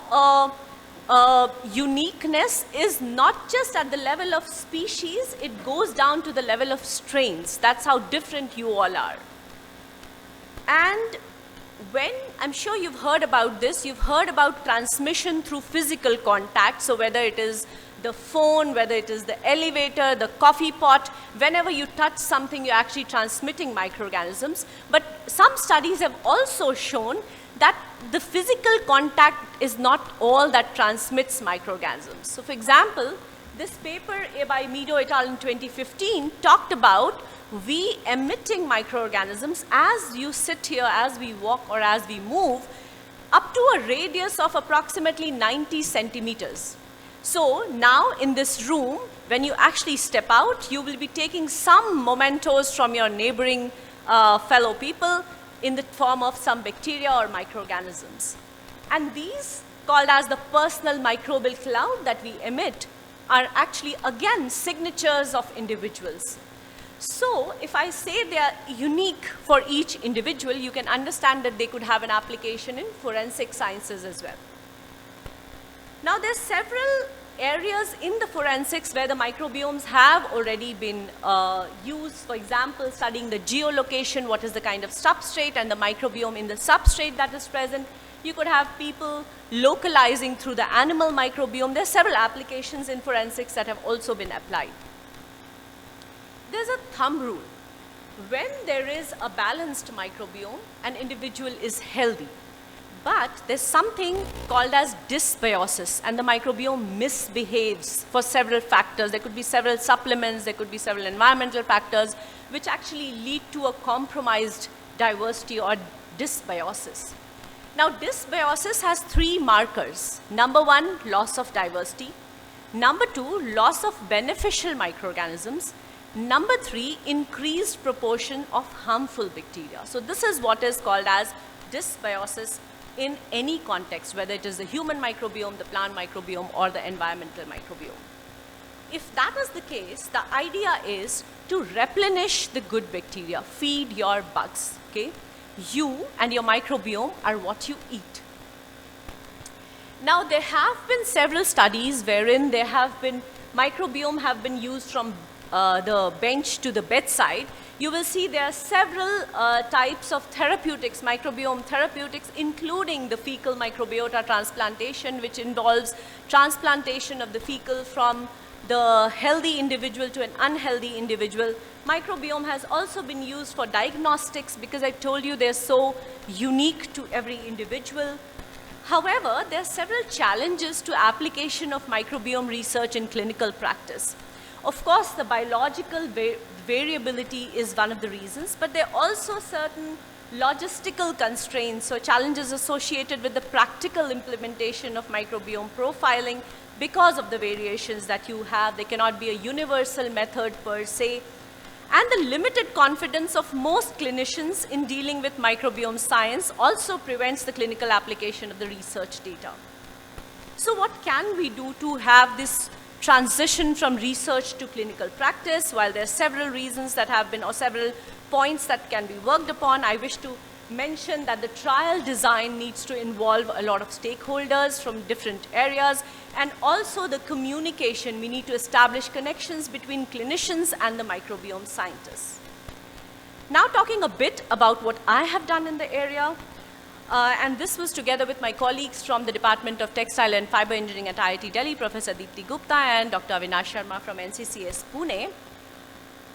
uniqueness is not just at the level of species, it goes down to the level of strains. That's how different you all are. And I'm sure you've heard about this, you've heard about transmission through physical contact, so whether it is the phone, whether it is the elevator, the coffee pot, whenever you touch something, you're actually transmitting microorganisms. But some studies have also shown that the physical contact is not all that transmits microorganisms. So for example, this paper by Mithieux et al. In 2015 talked about we emitting microorganisms as you sit here, as we walk or as we move, up to a radius of approximately 90 centimeters. So now in this room, when you actually step out, you will be taking some mementos from your neighboring fellow people in the form of some bacteria or microorganisms. And these, called as the personal microbial cloud that we emit, are actually again signatures of individuals. So if I say they are unique for each individual, you can understand that they could have an application in forensic sciences as well. Now there's several areas in the forensics where the microbiomes have already been used. For example, studying the geolocation, what is the kind of substrate and the microbiome in the substrate that is present. You could have people localizing through the animal microbiome. There are several applications in forensics that have also been applied. There's a thumb rule. When there is a balanced microbiome, an individual is healthy. But there's something called as dysbiosis, and the microbiome misbehaves for several factors. There could be several supplements, there could be several environmental factors, which actually lead to a compromised diversity or dysbiosis. Now, dysbiosis has 3 markers. Number 1, loss of diversity. Number 2, loss of beneficial microorganisms. Number 3, increased proportion of harmful bacteria. So this is what is called as dysbiosis in any context, whether it is the human microbiome, the plant microbiome, or the environmental microbiome. If that is the case, the idea is to replenish the good bacteria, feed your bugs, okay? You and your microbiome are what you eat. Now, there have been several studies wherein there have been, microbiome have been used from the bench to the bedside, you will see there are several types of therapeutics, microbiome therapeutics, including the fecal microbiota transplantation, which involves transplantation of the fecal from the healthy individual to an unhealthy individual. Microbiome has also been used for diagnostics because I told you they're so unique to every individual. However, there are several challenges to application of microbiome research in clinical practice. Of course, the biological variability is one of the reasons, but there are also certain logistical constraints, so challenges associated with the practical implementation of microbiome profiling because of the variations that you have. There cannot be a universal method per se, and the limited confidence of most clinicians in dealing with microbiome science also prevents the clinical application of the research data. So what can we do to have this transition from research to clinical practice? While there are several reasons that have been, or several points that can be worked upon, I wish to mention that the trial design needs to involve a lot of stakeholders from different areas, and also the communication. We need to establish connections between clinicians and the microbiome scientists. Now talking a bit about what I have done in the area, and this was together with my colleagues from the Department of Textile and Fiber Engineering at IIT Delhi, Professor Deepti Gupta and Dr. Avinash Sharma from NCCS Pune.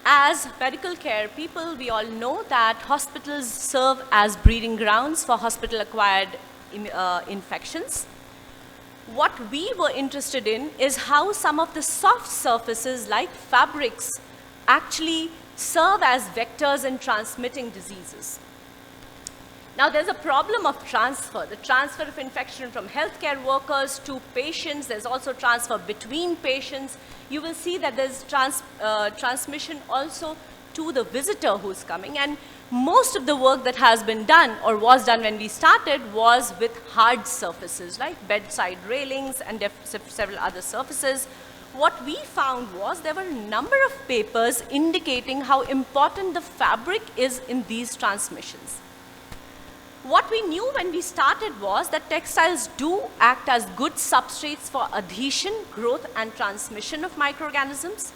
As medical care people, we all know that hospitals serve as breeding grounds for hospital-acquired infections. What we were interested in is how some of the soft surfaces like fabrics actually serve as vectors in transmitting diseases. Now there's a problem of transfer, the transfer of infection from healthcare workers to patients. There's also transfer between patients. You will see that there's transmission also to the visitor who's coming, and most of the work that has been done or was done when we started was with hard surfaces like bedside railings and several other surfaces. What we found was there were a number of papers indicating how important the fabric is in these transmissions. What we knew when we started was that textiles do act as good substrates for adhesion, growth, and transmission of microorganisms.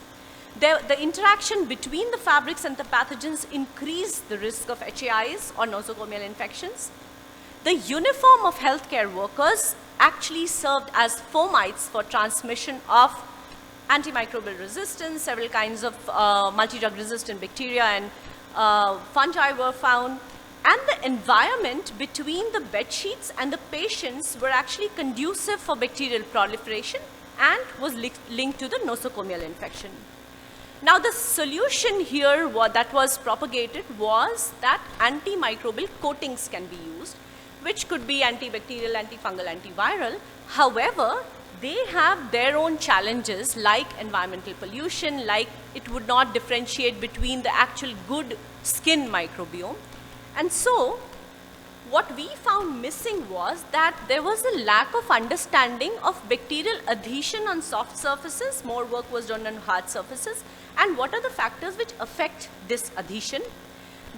The interaction between the fabrics and the pathogens increase the risk of HAIs or nosocomial infections. The uniform of healthcare workers actually served as fomites for transmission of antimicrobial resistance. Several kinds of multi-drug resistant bacteria and fungi were found. And the environment between the bed sheets and the patients were actually conducive for bacterial proliferation and was linked to the nosocomial infection. Now the solution here that was propagated was that antimicrobial coatings can be used, which could be antibacterial, antifungal, antiviral. However, they have their own challenges like environmental pollution, like it would not differentiate between the actual good skin microbiome. And so, what we found missing was that there was a lack of understanding of bacterial adhesion on soft surfaces. More work was done on hard surfaces. And what are the factors which affect this adhesion?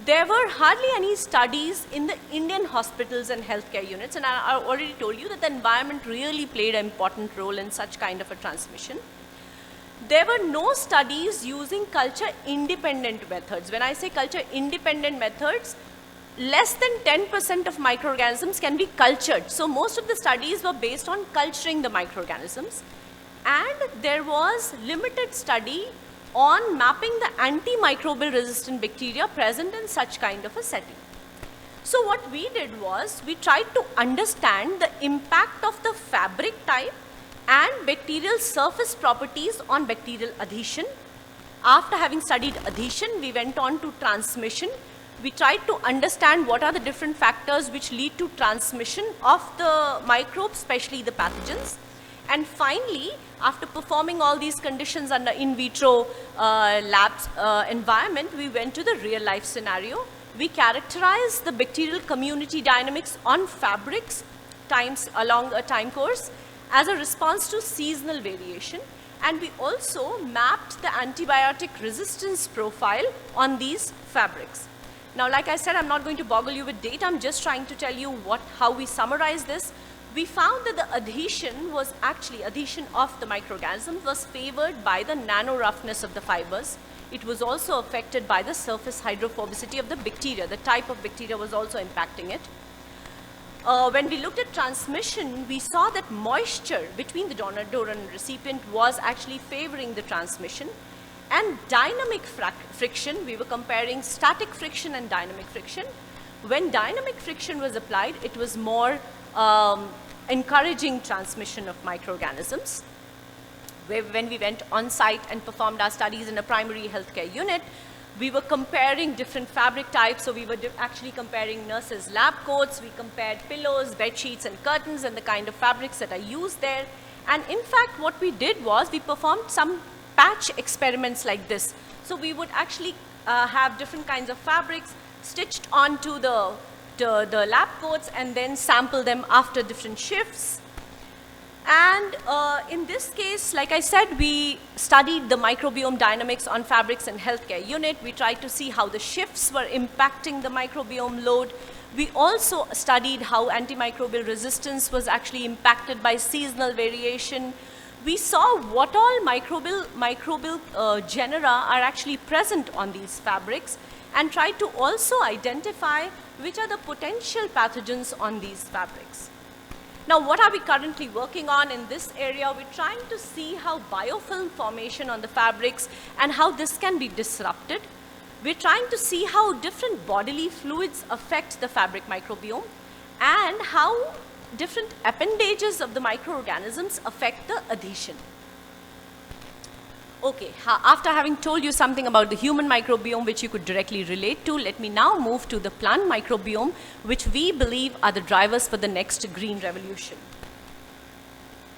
There were hardly any studies in the Indian hospitals and healthcare units. And I already told you that the environment really played an important role in such kind of a transmission. There were no studies using culture-independent methods. When I say culture-independent methods, less than 10% of microorganisms can be cultured. So most of the studies were based on culturing the microorganisms. And there was limited study on mapping the antimicrobial resistant bacteria present in such kind of a setting. So what we did was, we tried to understand the impact of the fabric type and bacterial surface properties on bacterial adhesion. After having studied adhesion, we went on to transmission. We tried to understand what are the different factors which lead to transmission of the microbes, especially the pathogens. And finally, after performing all these conditions under in vitro labs environment, we went to the real life scenario. We characterized the bacterial community dynamics on fabrics along a time course as a response to seasonal variation. And we also mapped the antibiotic resistance profile on these fabrics. Now, like I said, I'm not going to boggle you with data. I'm just trying to tell you how we summarize this. we found that the adhesion was actually, adhesion of the microorganisms was favored by the nano roughness of the fibers. It was also affected by the surface hydrophobicity of the bacteria. The type of bacteria was also impacting it. When we looked at transmission, we saw that moisture between the donor and recipient was actually favoring the transmission. And dynamic friction, we were comparing static friction and dynamic friction. When dynamic friction was applied, it was more encouraging transmission of microorganisms. When we went on site and performed our studies in a primary healthcare unit, we were comparing different fabric types. So we were actually comparing nurses' lab coats, we compared pillows, bed sheets and curtains and the kind of fabrics that are used there. And in fact, what we did was we performed some patch experiments like this. So we would actually have different kinds of fabrics stitched onto the lab coats and then sample them after different shifts. And in this case, like I said, we studied the microbiome dynamics on fabrics and healthcare unit. We tried to see how the shifts were impacting the microbiome load. We also studied how antimicrobial resistance was actually impacted by seasonal variation. We saw what all microbial genera are actually present on these fabrics and tried to also identify which are the potential pathogens on these fabrics. Now, what are we currently working on in this area? We're trying to see how biofilm formation on the fabrics and how this can be disrupted. We're trying to see how different bodily fluids affect the fabric microbiome and how different appendages of the microorganisms affect the adhesion. Okay, after having told you something about the human microbiome which you could directly relate to, let me now move to the plant microbiome, which we believe are the drivers for the next green revolution.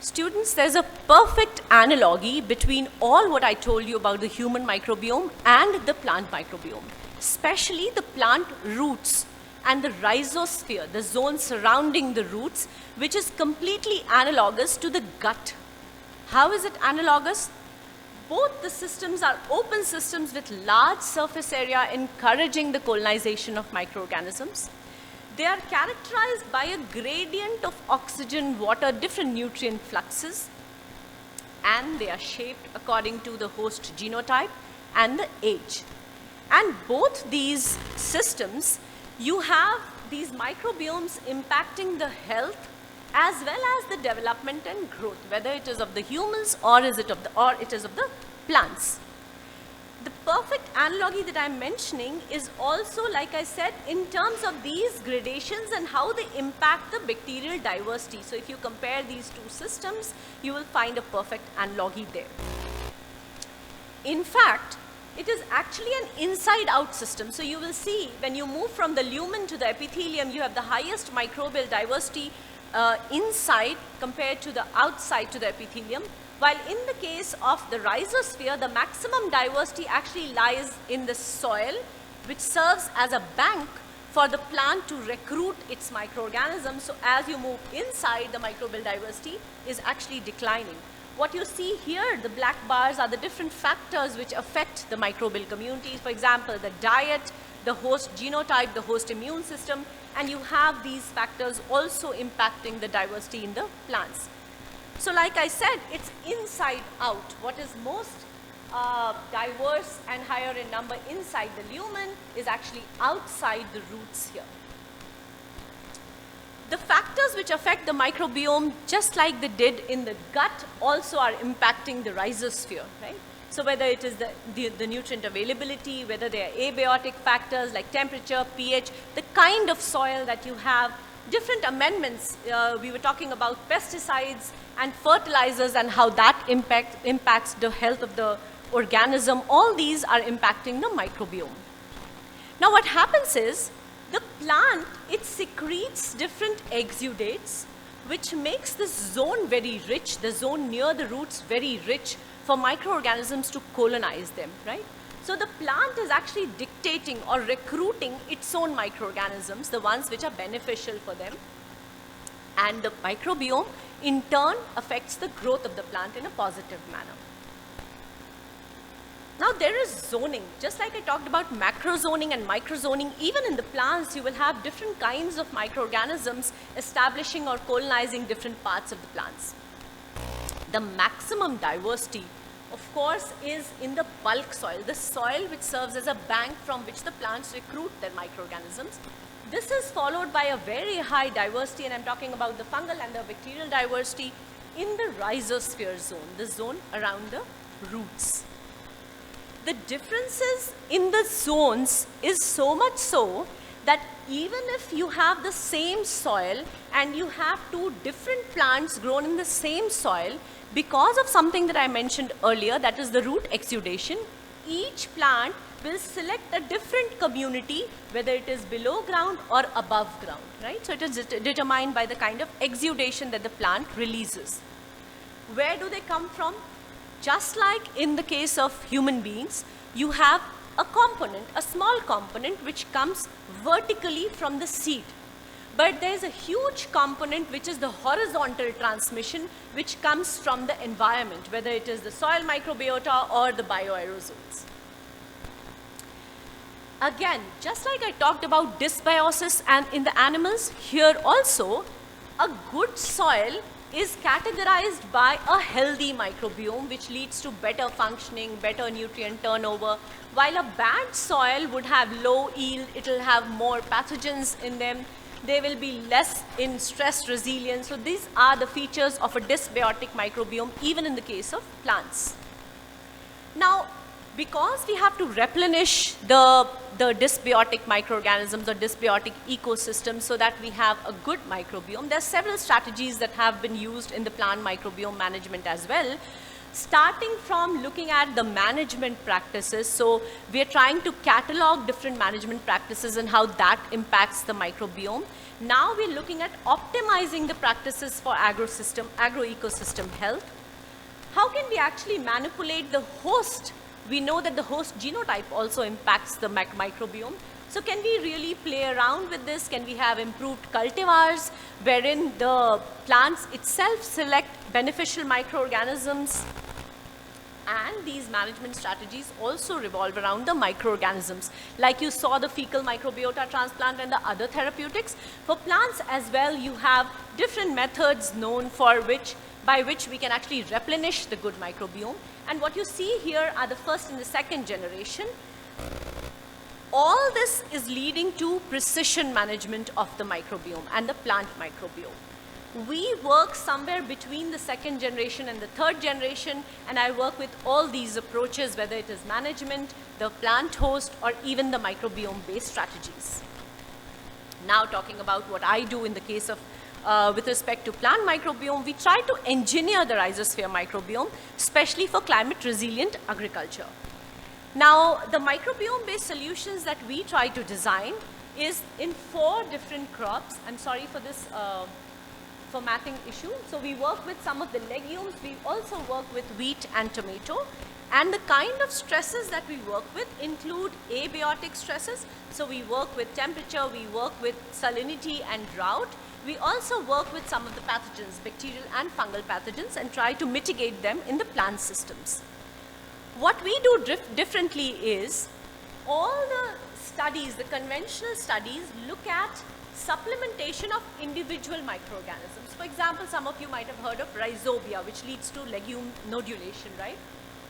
Students, there's a perfect analogy between all what I told you about the human microbiome and the plant microbiome, especially the plant roots and the rhizosphere, the zone surrounding the roots, which is completely analogous to the gut. How is it analogous? Both the systems are open systems with large surface area encouraging the colonization of microorganisms. They are characterized by a gradient of oxygen, water, different nutrient fluxes, and they are shaped according to the host genotype and the age. And both these systems, you have these microbiomes impacting the health as well as the development and growth, whether it is of the humans or it is of the plants. The perfect analogy that I'm mentioning is also, like I said, in terms of these gradations and how they impact the bacterial diversity. So if you compare these two systems, you will find a perfect analogy there. In fact, it is actually an inside-out system. So you will see when you move from the lumen to the epithelium, you have the highest microbial diversity inside compared to the outside to the epithelium, while in the case of the rhizosphere, the maximum diversity actually lies in the soil, which serves as a bank for the plant to recruit its microorganisms. So as you move inside, the microbial diversity is actually declining. What you see here, the black bars, are the different factors which affect the microbial communities. For example, the diet, the host genotype, the host immune system, and you have these factors also impacting the diversity in the plants. So like I said, it's inside out. What is most diverse and higher in number inside the lumen is actually outside the roots here. The factors which affect the microbiome, just like they did in the gut, also are impacting the rhizosphere, right? So whether it is the nutrient availability, whether they are abiotic factors like temperature, pH, the kind of soil that you have, different amendments. We were talking about pesticides and fertilizers and how that impacts the health of the organism. All these are impacting the microbiome. Now what happens is, the plant, it secretes different exudates, which makes this zone very rich, the zone near the roots very rich for microorganisms to colonize them, right? So the plant is actually dictating or recruiting its own microorganisms, the ones which are beneficial for them. And the microbiome, in turn, affects the growth of the plant in a positive manner. Now there is zoning. Just like I talked about macro zoning and micro zoning, even in the plants you will have different kinds of microorganisms establishing or colonizing different parts of the plants. The maximum diversity, of course, is in the bulk soil, the soil which serves as a bank from which the plants recruit their microorganisms. This is followed by a very high diversity, and I'm talking about the fungal and the bacterial diversity in the rhizosphere zone, the zone around the roots. The differences in the zones is so much so that even if you have the same soil and you have two different plants grown in the same soil, because of something that I mentioned earlier, that is the root exudation, each plant will select a different community, whether it is below ground or above ground, right? So it is determined by the kind of exudation that the plant releases. Where do they come from? Just like in the case of human beings, you have a component, a small component which comes vertically from the seed. But there is a huge component which is the horizontal transmission which comes from the environment, whether it is the soil microbiota or the bioaerosols. Again, just like I talked about dysbiosis and in the animals, here also a good soil is categorized by a healthy microbiome which leads to better functioning, better nutrient turnover, while a bad soil would have low yield, it will have more pathogens in them, they will be less in stress resilience. So these are the features of a dysbiotic microbiome even in the case of plants. Now, because we have to replenish the dysbiotic microorganisms or dysbiotic ecosystems so that we have a good microbiome, there are several strategies that have been used in the plant microbiome management as well, starting from looking at the management practices. So we are trying to catalog different management practices and how that impacts the microbiome. Now we're looking at optimizing the practices for agroecosystem health. How can we actually manipulate the host? We know that the host genotype also impacts the microbiome. So can we really play around with this? Can we have improved cultivars wherein the plants itself select beneficial microorganisms? And these management strategies also revolve around the microorganisms. Like you saw the fecal microbiota transplant and the other therapeutics. For plants as well, you have different methods known by which we can actually replenish the good microbiome. And what you see here are the first and the second generation. All this is leading to precision management of the microbiome and the plant microbiome. We work somewhere between the second generation and the third generation, and I work with all these approaches, whether it is management, the plant host, or even the microbiome-based strategies. Now talking about what I do in the case of with respect to plant microbiome, we try to engineer the rhizosphere microbiome, especially for climate resilient agriculture. Now, the microbiome-based solutions that we try to design is in 4 different crops. I'm sorry for this formatting issue. So we work with some of the legumes. We also work with wheat and tomato. And the kind of stresses that we work with include abiotic stresses. So we work with temperature, we work with salinity and drought. We also work with some of the pathogens, bacterial and fungal pathogens, and try to mitigate them in the plant systems. What we do differently is all the studies, the conventional studies, look at supplementation of individual microorganisms. For example, some of you might have heard of rhizobia, which leads to legume nodulation, right?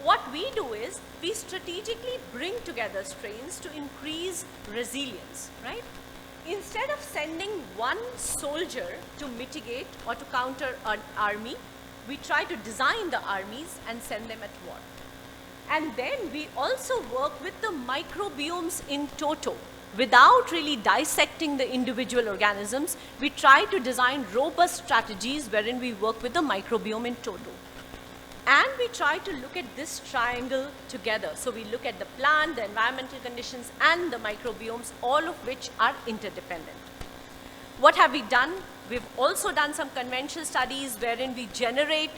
What we do is we strategically bring together strains to increase resilience, right? Instead of sending one soldier to mitigate or to counter an army, we try to design the armies and send them at war. And then we also work with the microbiomes in toto. Without really dissecting the individual organisms, we try to design robust strategies wherein we work with the microbiome in toto. And we try to look at this triangle together. So we look at the plant, the environmental conditions, and the microbiomes, all of which are interdependent. What have we done? We've also done some conventional studies wherein we generate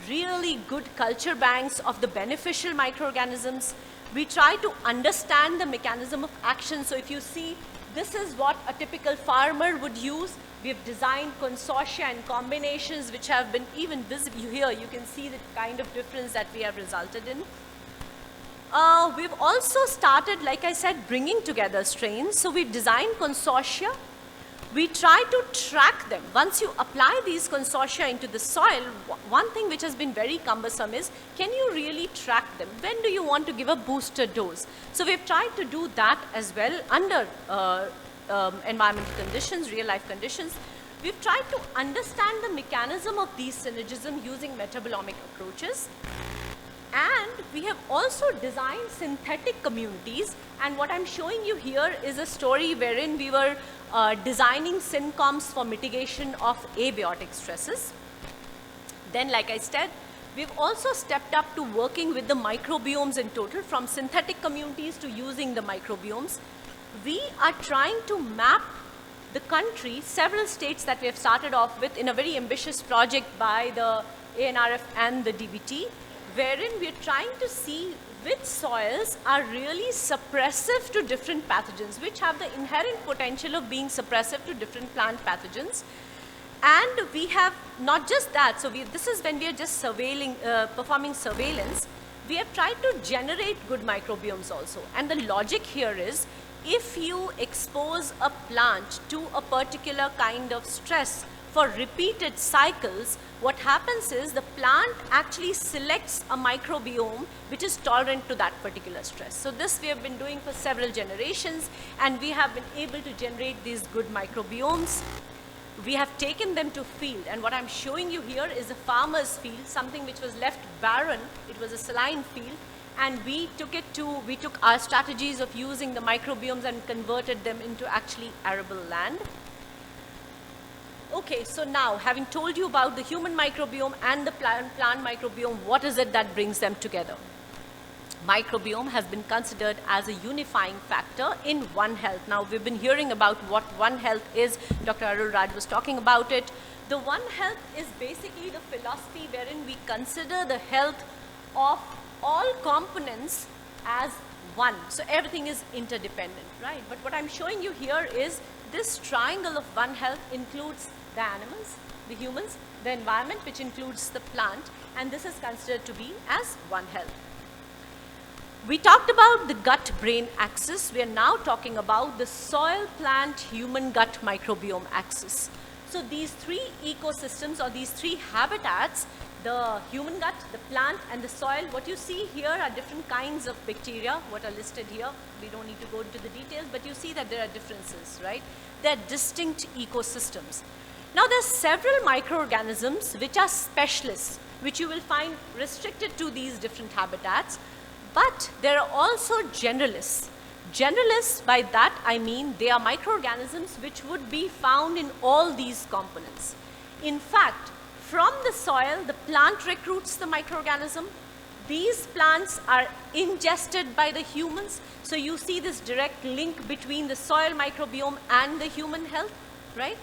really good culture banks of the beneficial microorganisms. We try to understand the mechanism of action. So if you see, this is what a typical farmer would use. We've designed consortia and combinations which have been even visible. Here you can see the kind of difference that we have resulted in. We've also started, like I said, bringing together strains. So we've designed consortia. We try to track them. Once you apply these consortia into the soil, one thing which has been very cumbersome is, can you really track them? When do you want to give a booster dose? So we've tried to do that as well under environmental conditions, real life conditions. We've tried to understand the mechanism of these synergism using metabolomic approaches. And we have also designed synthetic communities, and what I'm showing you here is a story wherein we were designing syncoms for mitigation of abiotic stresses. Then, like I said, we've also stepped up to working with the microbiomes in total, from synthetic communities to using the microbiomes. We are trying to map the country, several states that we have started off with in a very ambitious project by the ANRF and the DBT, wherein we are trying to see which soils are really suppressive to different pathogens, which have the inherent potential of being suppressive to different plant pathogens. And we have not just that, so this is when we are just surveilling, performing surveillance, we have tried to generate good microbiomes also. And the logic here is, if you expose a plant to a particular kind of stress for repeated cycles, what happens is the plant actually selects a microbiome which is tolerant to that particular stress. So this we have been doing for several generations, and we have been able to generate these good microbiomes. We have taken them to field, and what I'm showing you here is a farmer's field, something which was left barren. It was a saline field, and we took our strategies of using the microbiomes and converted them into actually arable land. Okay, so now, having told you about the human microbiome and the plant microbiome, what is it that brings them together? Microbiome has been considered as a unifying factor in One Health. Now, we've been hearing about what One Health is. Dr. Arul Raj was talking about it. The One Health is basically the philosophy wherein we consider the health of all components as one. So everything is interdependent, right? But what I'm showing you here is this triangle of One Health includes the animals, the humans, the environment, which includes the plant, and this is considered to be as One Health. We talked about the gut-brain axis. We are now talking about the soil-plant-human-gut microbiome axis. So these three ecosystems, or these three habitats, the human gut, the plant, and the soil, what you see here are different kinds of bacteria, what are listed here. We don't need to go into the details, but you see that there are differences, right? They are distinct ecosystems. Now, there are several microorganisms which are specialists, which you will find restricted to these different habitats, but there are also generalists. Generalists, by that I mean they are microorganisms which would be found in all these components. In fact, from the soil, the plant recruits the microorganism. These plants are ingested by the humans. So you see this direct link between the soil microbiome and the human health, right?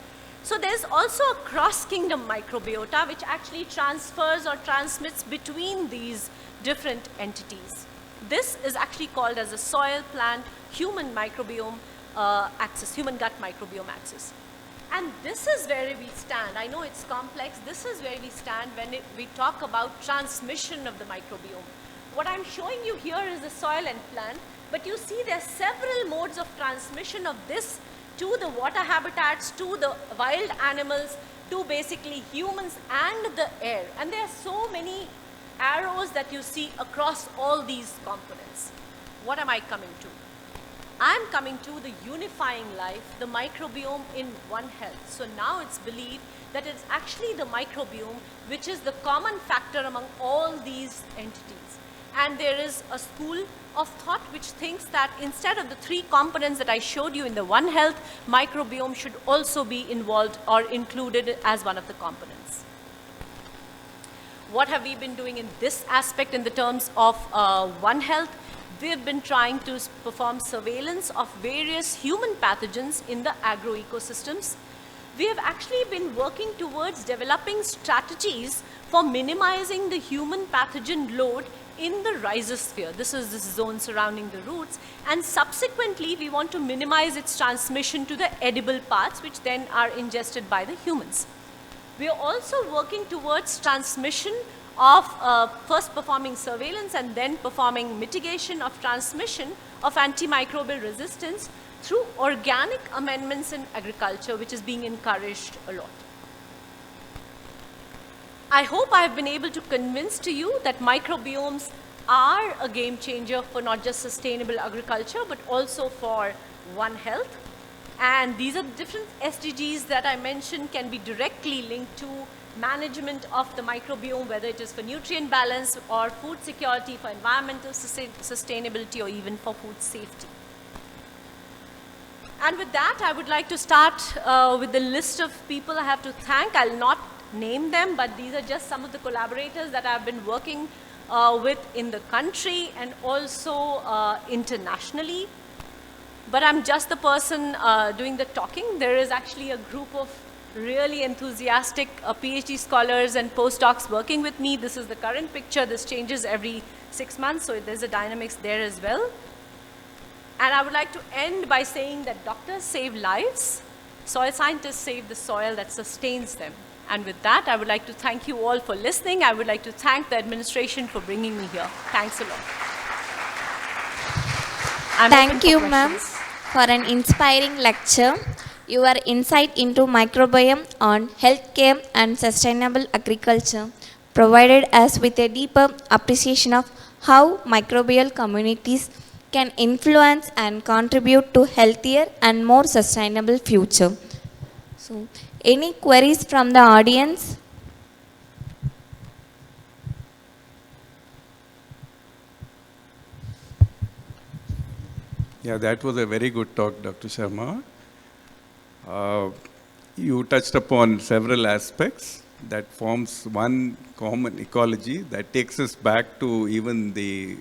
So there's also a cross-kingdom microbiota which actually transfers or transmits between these different entities. This is actually called as a soil-plant-human microbiome axis, human gut microbiome axis. And this is where we stand. I know it's complex. This is where we stand when we talk about transmission of the microbiome. What I'm showing you here is the soil and plant, but you see there are several modes of transmission of this to the water habitats, to the wild animals, to basically humans and the air. And there are so many arrows that you see across all these components. What am I coming to? I'm coming to the unifying life, the microbiome in One Health. So now it's believed that it's actually the microbiome which is the common factor among all these entities. And there is a school of thought which thinks that instead of the three components that I showed you in the One Health, microbiome should also be involved or included as one of the components. What have we been doing in this aspect in the terms of One Health? We have been trying to perform surveillance of various human pathogens in the agroecosystems. We have actually been working towards developing strategies for minimizing the human pathogen load in the rhizosphere. This is this zone surrounding the roots, and subsequently we want to minimize its transmission to the edible parts, which then are ingested by the humans. We are also working towards transmission of first performing surveillance and then performing mitigation of transmission of antimicrobial resistance through organic amendments in agriculture, which is being encouraged a lot. I hope I have been able to convince to you that microbiomes are a game changer for not just sustainable agriculture, but also for One Health. And these are the different SDGs that I mentioned can be directly linked to management of the microbiome, whether it is for nutrient balance or food security, for environmental sustainability, or even for food safety. And with that, I would like to start with the list of people I have to thank. I'll not name them, but these are just some of the collaborators that I've been working with in the country and also internationally. But I'm just the person doing the talking. There is actually a group of really enthusiastic PhD scholars and postdocs working with me. This is the current picture. This changes every 6 months, so there's a dynamics there as well. And I would like to end by saying that doctors save lives, soil scientists save the soil that sustains them. And with that, I would like to thank you all for listening. I would like to thank the administration for bringing me here. Thanks a lot. Thank you, ma'am, for an inspiring lecture. Your insight into microbiome on healthcare and sustainable agriculture provided us with a deeper appreciation of how microbial communities can influence and contribute to healthier and more sustainable future. So, any queries from the audience? Yeah, that was a very good talk, Dr. Sharma. You touched upon several aspects that forms one common ecology that takes us back to even the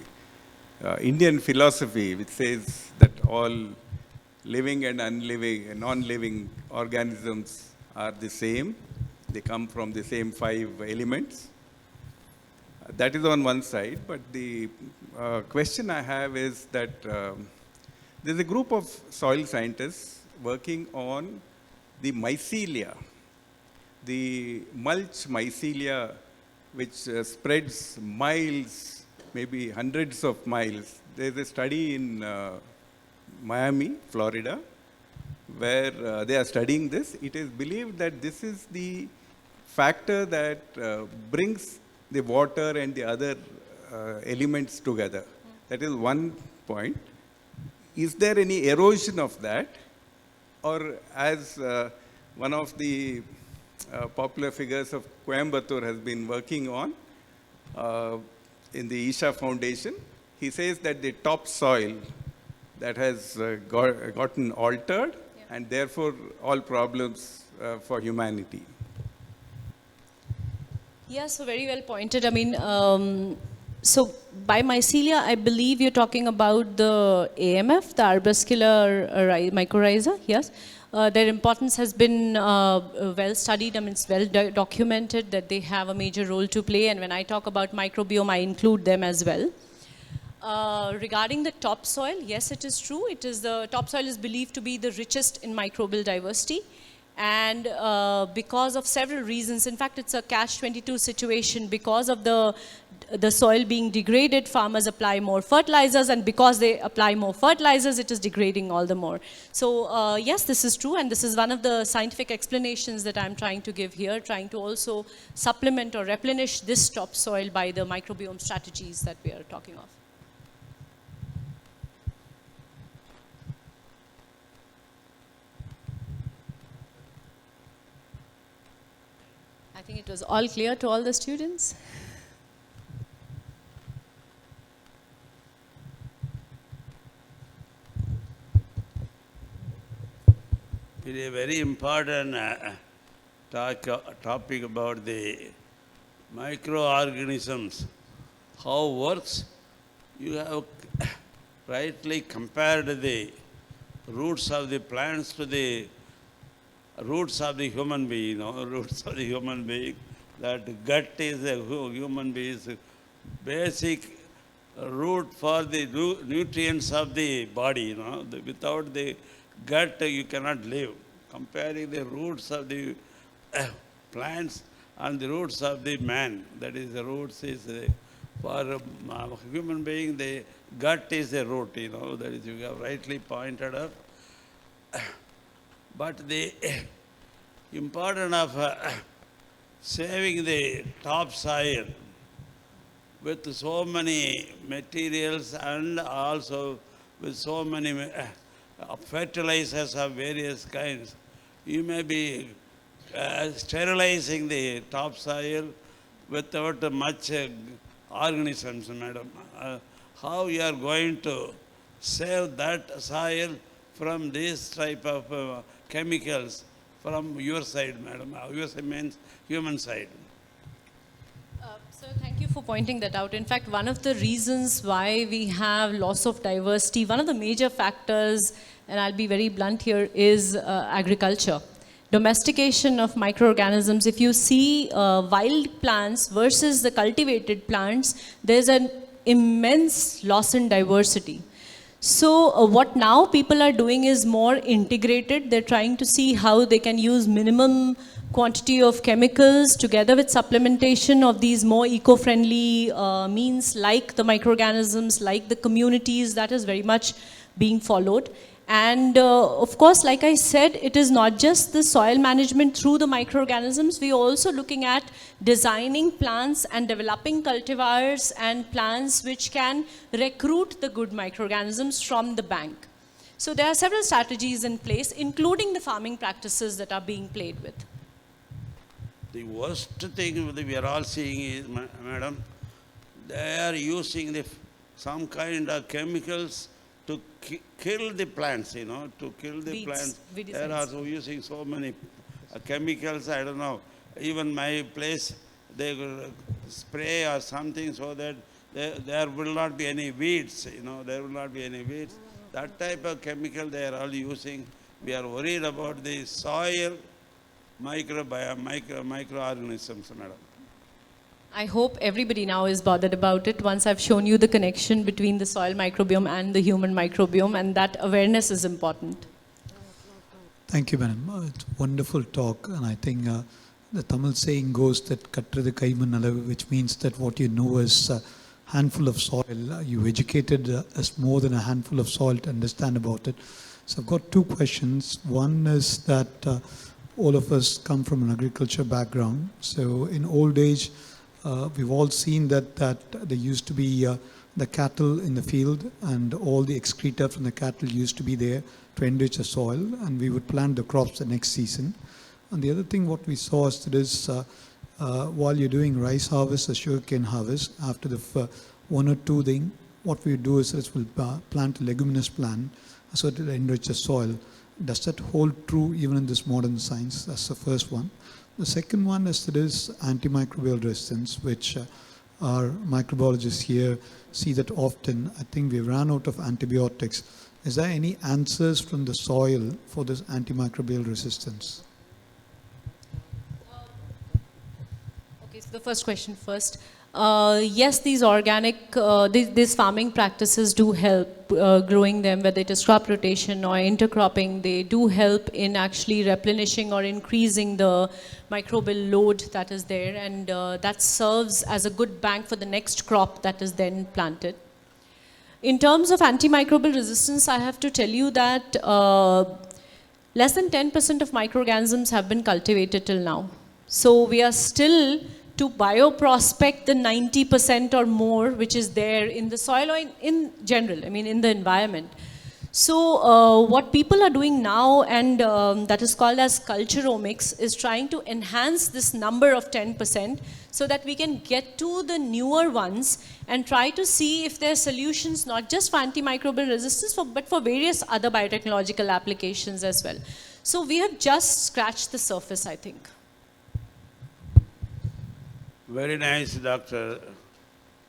Indian philosophy, which says that all living and unliving and non-living organisms are the same. They come from the same 5 elements. That is on one side, but the question I have is that there's a group of soil scientists working on the mycelia, the mulch mycelia, which spreads miles, maybe hundreds of miles. There's a study in Miami, Florida, where they are studying this. It is believed that this is the factor that brings the water and the other elements together. That is one point. Is there any erosion of that? Or as one of the popular figures of Coimbatore has been working on in the Isha Foundation, he says that the topsoil that has gotten altered, and therefore all problems for humanity. Yeah, so very well pointed. I mean, so by mycelia, I believe you're talking about the AMF, the arbuscular mycorrhiza, yes. Their importance has been well studied. I mean, it's well documented that they have a major role to play. And when I talk about microbiome, I include them as well. Regarding the topsoil, yes, it is true. It is the topsoil is believed to be the richest in microbial diversity. And because of several reasons, in fact, it's a catch-22 situation. Because of the soil being degraded, farmers apply more fertilizers, and because they apply more fertilizers, it is degrading all the more. So yes, this is true, and this is one of the scientific explanations that I'm trying to give here, trying to also supplement or replenish this topsoil by the microbiome strategies that we are talking of. I think it was all clear to all the students. It is a very important topic about the microorganisms, how works. You have rightly compared the roots of the plants to the roots of the human being, roots of the human being. That gut is a human being's basic root for the nutrients of the body, Without the gut, you cannot live. Comparing the roots of the plants and the roots of the man. That is, the roots is for human being, the gut is the root, you know, that is, you have rightly pointed out. But the importance of saving the topsoil with so many materials and also with so many fertilizers of various kinds, you may be sterilizing the topsoil without much organisms, madam. How you are going to save that soil from this type of chemicals from your side, madam? Your side means human side. So thank you for pointing that out. In fact, one of the reasons why we have loss of diversity, one of the major factors, and I'll be very blunt here, is agriculture. Domestication of microorganisms. If you see wild plants versus the cultivated plants, there's an immense loss in diversity. So what now people are doing is more integrated. They're trying to see how they can use minimum quantity of chemicals together with supplementation of these more eco-friendly means, like the microorganisms, like the communities. That is very much being followed. And of course, like I said, it is not just the soil management through the microorganisms. We are also looking at designing plants and developing cultivars and plants which can recruit the good microorganisms from the bank. So there are several strategies in place, including the farming practices that are being played with. The worst thing that we are all seeing is, madam, they are using some kind of chemicals to kill the plants, you know, to kill the plants. They are also using so many chemicals, I don't know. Even my place, they will spray or something so that there will not be any weeds, you know, there will not be any weeds. That type of chemical they are all using. We are worried about the soil microorganisms, madam. I hope everybody now is bothered about it once I've shown you the connection between the soil microbiome and the human microbiome, and that awareness is important. Thank you, madam. It's a wonderful talk, and I think the Tamil saying goes that katrathu kaiman alavu, which means that what you know is a handful of soil. You educated us more than a handful of soil to understand about it. So I've got two questions. One is that all of us come from an agriculture background. So in old age, we've all seen that there used to be the cattle in the field, and all the excreta from the cattle used to be there to enrich the soil, and we would plant the crops the next season. And the other thing what we saw is that is while you're doing rice harvest or sugarcane harvest, after the one or two thing, what we do is we'll plant a leguminous plant so it will enrich the soil. Does that hold true even in this modern science? That's the first one. The second one is that is antimicrobial resistance, which our microbiologists here see that often. I think we ran out of antibiotics. Is there any answers from the soil for this antimicrobial resistance? Okay, so the first question first. Yes, these organic, these farming practices do help growing them, whether it is crop rotation or intercropping. They do help in actually replenishing or increasing the microbial load that is there, and that serves as a good bank for the next crop that is then planted. In terms of antimicrobial resistance, I have to tell you that less than 10% of microorganisms have been cultivated till now. So we are still to bioprospect the 90% or more which is there in the soil or in general, I mean in the environment. So what people are doing now, and that is called as culturomics, is trying to enhance this number of 10% so that we can get to the newer ones and try to see if there are solutions not just for antimicrobial resistance but for various other biotechnological applications as well. So we have just scratched the surface, I think. Very nice, Dr.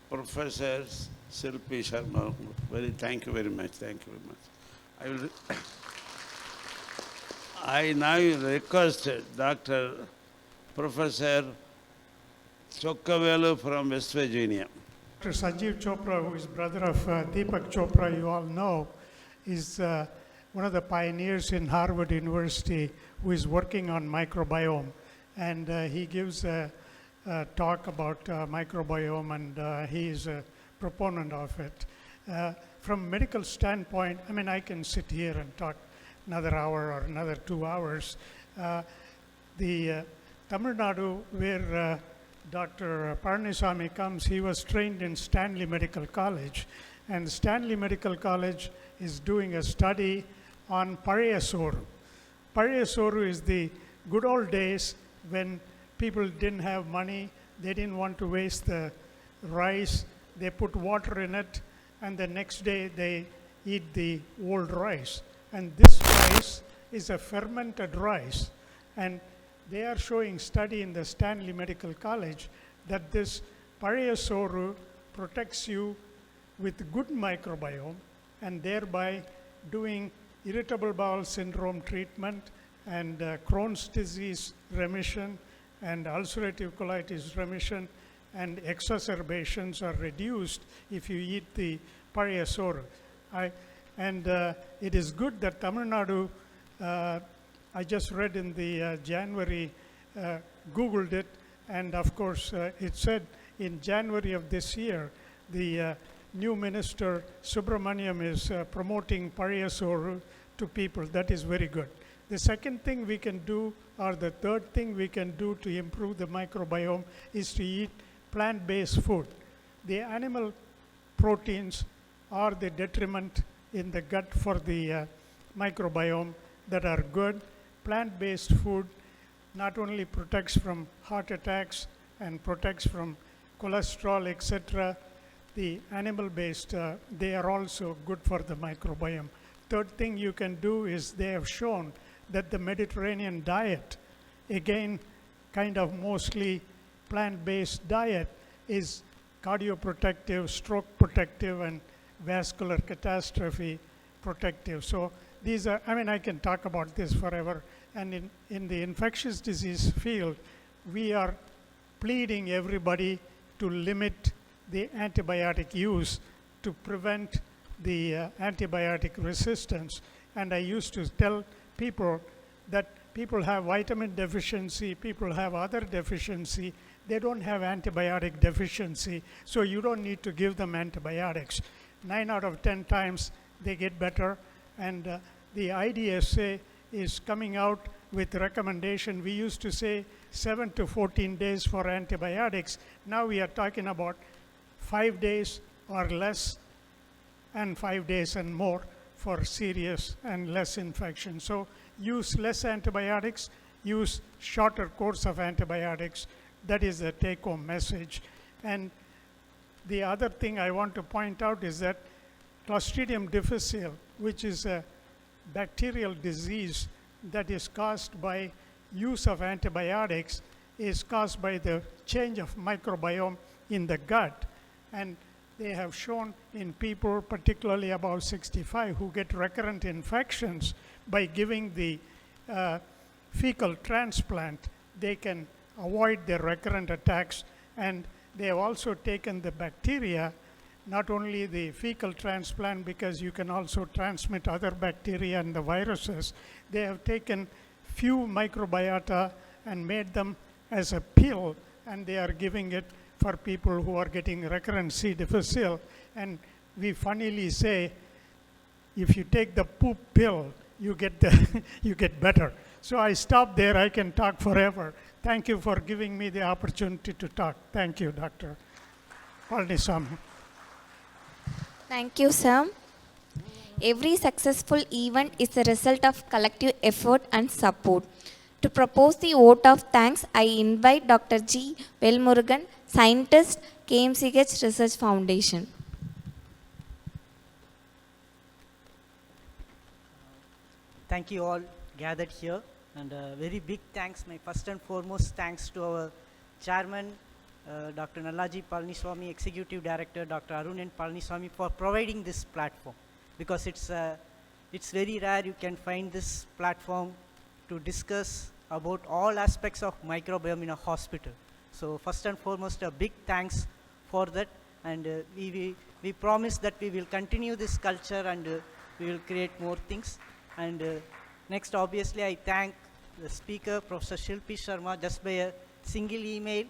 Professor Shilpi Sharma. Thank you very much. Thank you very much. I now request Dr. Professor Chokkavelu from West Virginia. Dr. Sanjeev Chopra, who is brother of Deepak Chopra, you all know, is one of the pioneers in Harvard University who is working on microbiome. and he gives a talk about microbiome, and he is a proponent of it. From medical standpoint, I mean, I can sit here and talk another hour or another 2 hours. The Tamil Nadu, where Dr. Palaniswamy comes, he was trained in Stanley Medical College, and Stanley Medical College is doing a study on Punyasloke. Punyasloke is the good old days when people didn't have money, they didn't want to waste the rice, they put water in it, and the next day they eat the old rice. And this rice is a fermented rice. And they are showing study in the Stanley Medical College that this Punyasloke protects you with good microbiome, and thereby doing irritable bowel syndrome treatment and Crohn's disease remission and ulcerative colitis remission and exacerbations are reduced if you eat the Punyasloke. It is good that Tamil Nadu, I just read in the January, Googled it, and of course it said in January of this year, the new minister Subramaniam is promoting Punyasloke to people. That is very good. The second thing we can do, or the third thing we can do to improve the microbiome, is to eat plant-based food. The animal proteins are the detriment in the gut for the microbiome that are good. Plant-based food not only protects from heart attacks and protects from cholesterol, etc., the animal-based, they are also good for the microbiome. Third thing you can do is they have shown that the Mediterranean diet, again, kind of mostly plant-based diet, is cardioprotective, stroke protective, and vascular catastrophe protective. So these are, I mean, I can talk about this forever. And in the infectious disease field, we are pleading everybody to limit the antibiotic use to prevent the antibiotic resistance. And I used to tell people that people have vitamin deficiency, people have other deficiency, they don't have antibiotic deficiency, so you don't need to give them antibiotics. 9 out of 10 times they get better, and the IDSA is coming out with recommendation. We used to say 7 to 14 days for antibiotics. Now we are talking about 5 days or less, and 5 days and more for serious and less infection. So use less antibiotics, use shorter course of antibiotics. That is the take-home message. And the other thing I want to point out is that Clostridium difficile, which is a bacterial disease that is caused by use of antibiotics, is caused by the change of microbiome in the gut. And they have shown in people, particularly above 65, who get recurrent infections, by giving the fecal transplant, they can avoid the recurrent attacks. And they have also taken the bacteria, not only the fecal transplant, because you can also transmit other bacteria and the viruses. They have taken few microbiota and made them as a pill, and they are giving it for people who are getting recurrent C. difficile. And we funnily say, if you take the poop pill, you get you get better. So I stop there. I can talk forever. Thank you for giving me the opportunity to talk. Thank you, Dr. Palaniswamy. Thank you, sir. Every successful event is the result of collective effort and support. To propose the vote of thanks, I invite Dr. G. Velmurugan, scientist, KMCH Research Foundation. Thank you all gathered here, and very big thanks, my first and foremost thanks to our chairman, Dr. Nallaji Palaniswamy, Executive Director, Dr. Arun and Palaniswamy, for providing this platform, because it's very rare you can find this platform to discuss about all aspects of microbiome in a hospital. So first and foremost, a big thanks for that, and we promise that we will continue this culture, and we will create more things. And next, obviously, I thank the speaker, Professor Shilpi Sharma, just by a single email.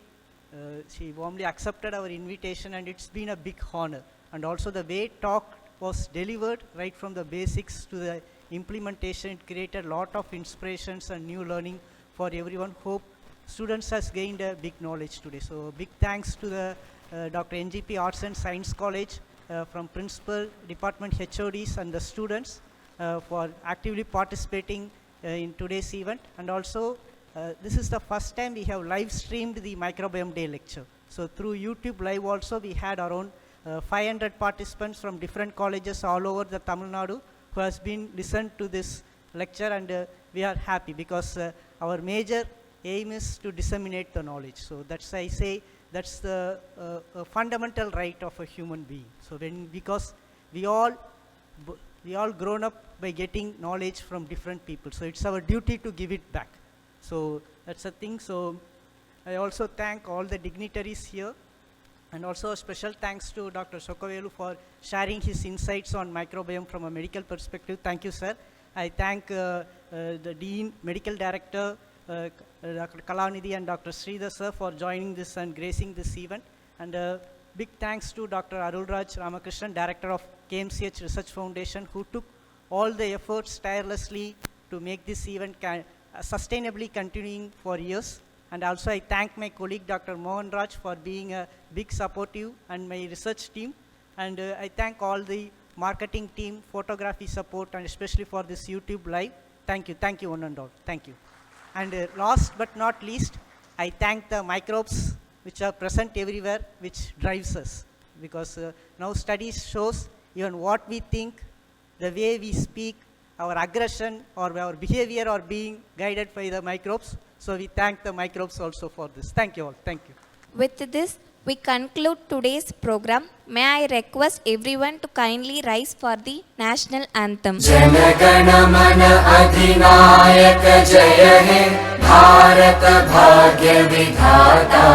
She warmly accepted our invitation, and it's been a big honor. And also the way talk was delivered, right from the basics to the implementation, it created a lot of inspirations and new learning for everyone. Hope students has gained a big knowledge today. So big thanks to the Dr. NGP Arts and Science College, from principal, department HODs and the students for actively participating in today's event. And also this is the first time we have live streamed the Microbiome Day lecture. So through YouTube Live also we had around 500 participants from different colleges all over the Tamil Nadu who has been listened to this lecture, and we are happy because our major aim is to disseminate the knowledge. So that's, I say, that's the fundamental right of a human being. So because we all grown up by getting knowledge from different people. So it's our duty to give it back. So that's the thing. So I also thank all the dignitaries here, and also a special thanks to Dr. Sokavelu for sharing his insights on microbiome from a medical perspective. Thank you, sir. I thank the Dean, Medical Director, Dr. Kalanidhi and Dr. Sridhar sir for joining this and gracing this event. And big thanks to Dr. Arulraj Ramakrishnan, Director of KMCH Research Foundation, who took all the efforts tirelessly to make this event sustainably continuing for years. And also I thank my colleague Dr. Mohan Raj for being a big supportive, and my research team. And I thank all the marketing team, photography support, and especially for this YouTube Live. Thank you one and all. Thank you. And last but not least, I thank the microbes which are present everywhere, which drives us. Because now studies shows even what we think, the way we speak, our aggression or our behavior are being guided by the microbes. So we thank the microbes also for this. Thank you all. Thank you. With this, we conclude today's program. May I request everyone to kindly rise for the national anthem. Janagana mana adhinayaka jaya hai, Bharat bhagya vidhata,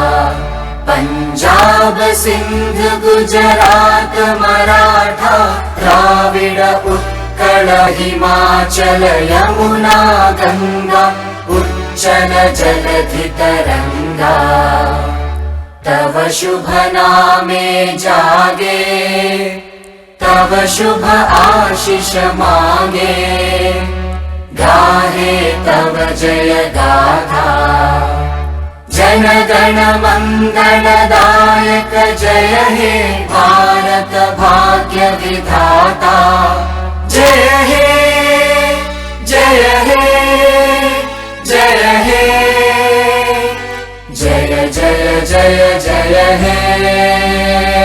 Punjab Sindh Gujarat Maratha, Dravida Utkala Himachala Yamuna Ganga, Uchala Jaladhi Taranga, Tava Shubha Name Jage, Tava Shubha Ashish Mange, Gahe Tava Jaya Gatha, Janagana Mangala Dayaka Jaya He, Bharat Bhagya Vidhata, Jaya He, Jaya He, Jaya He, Jaya Jaya Jaya Jaya He.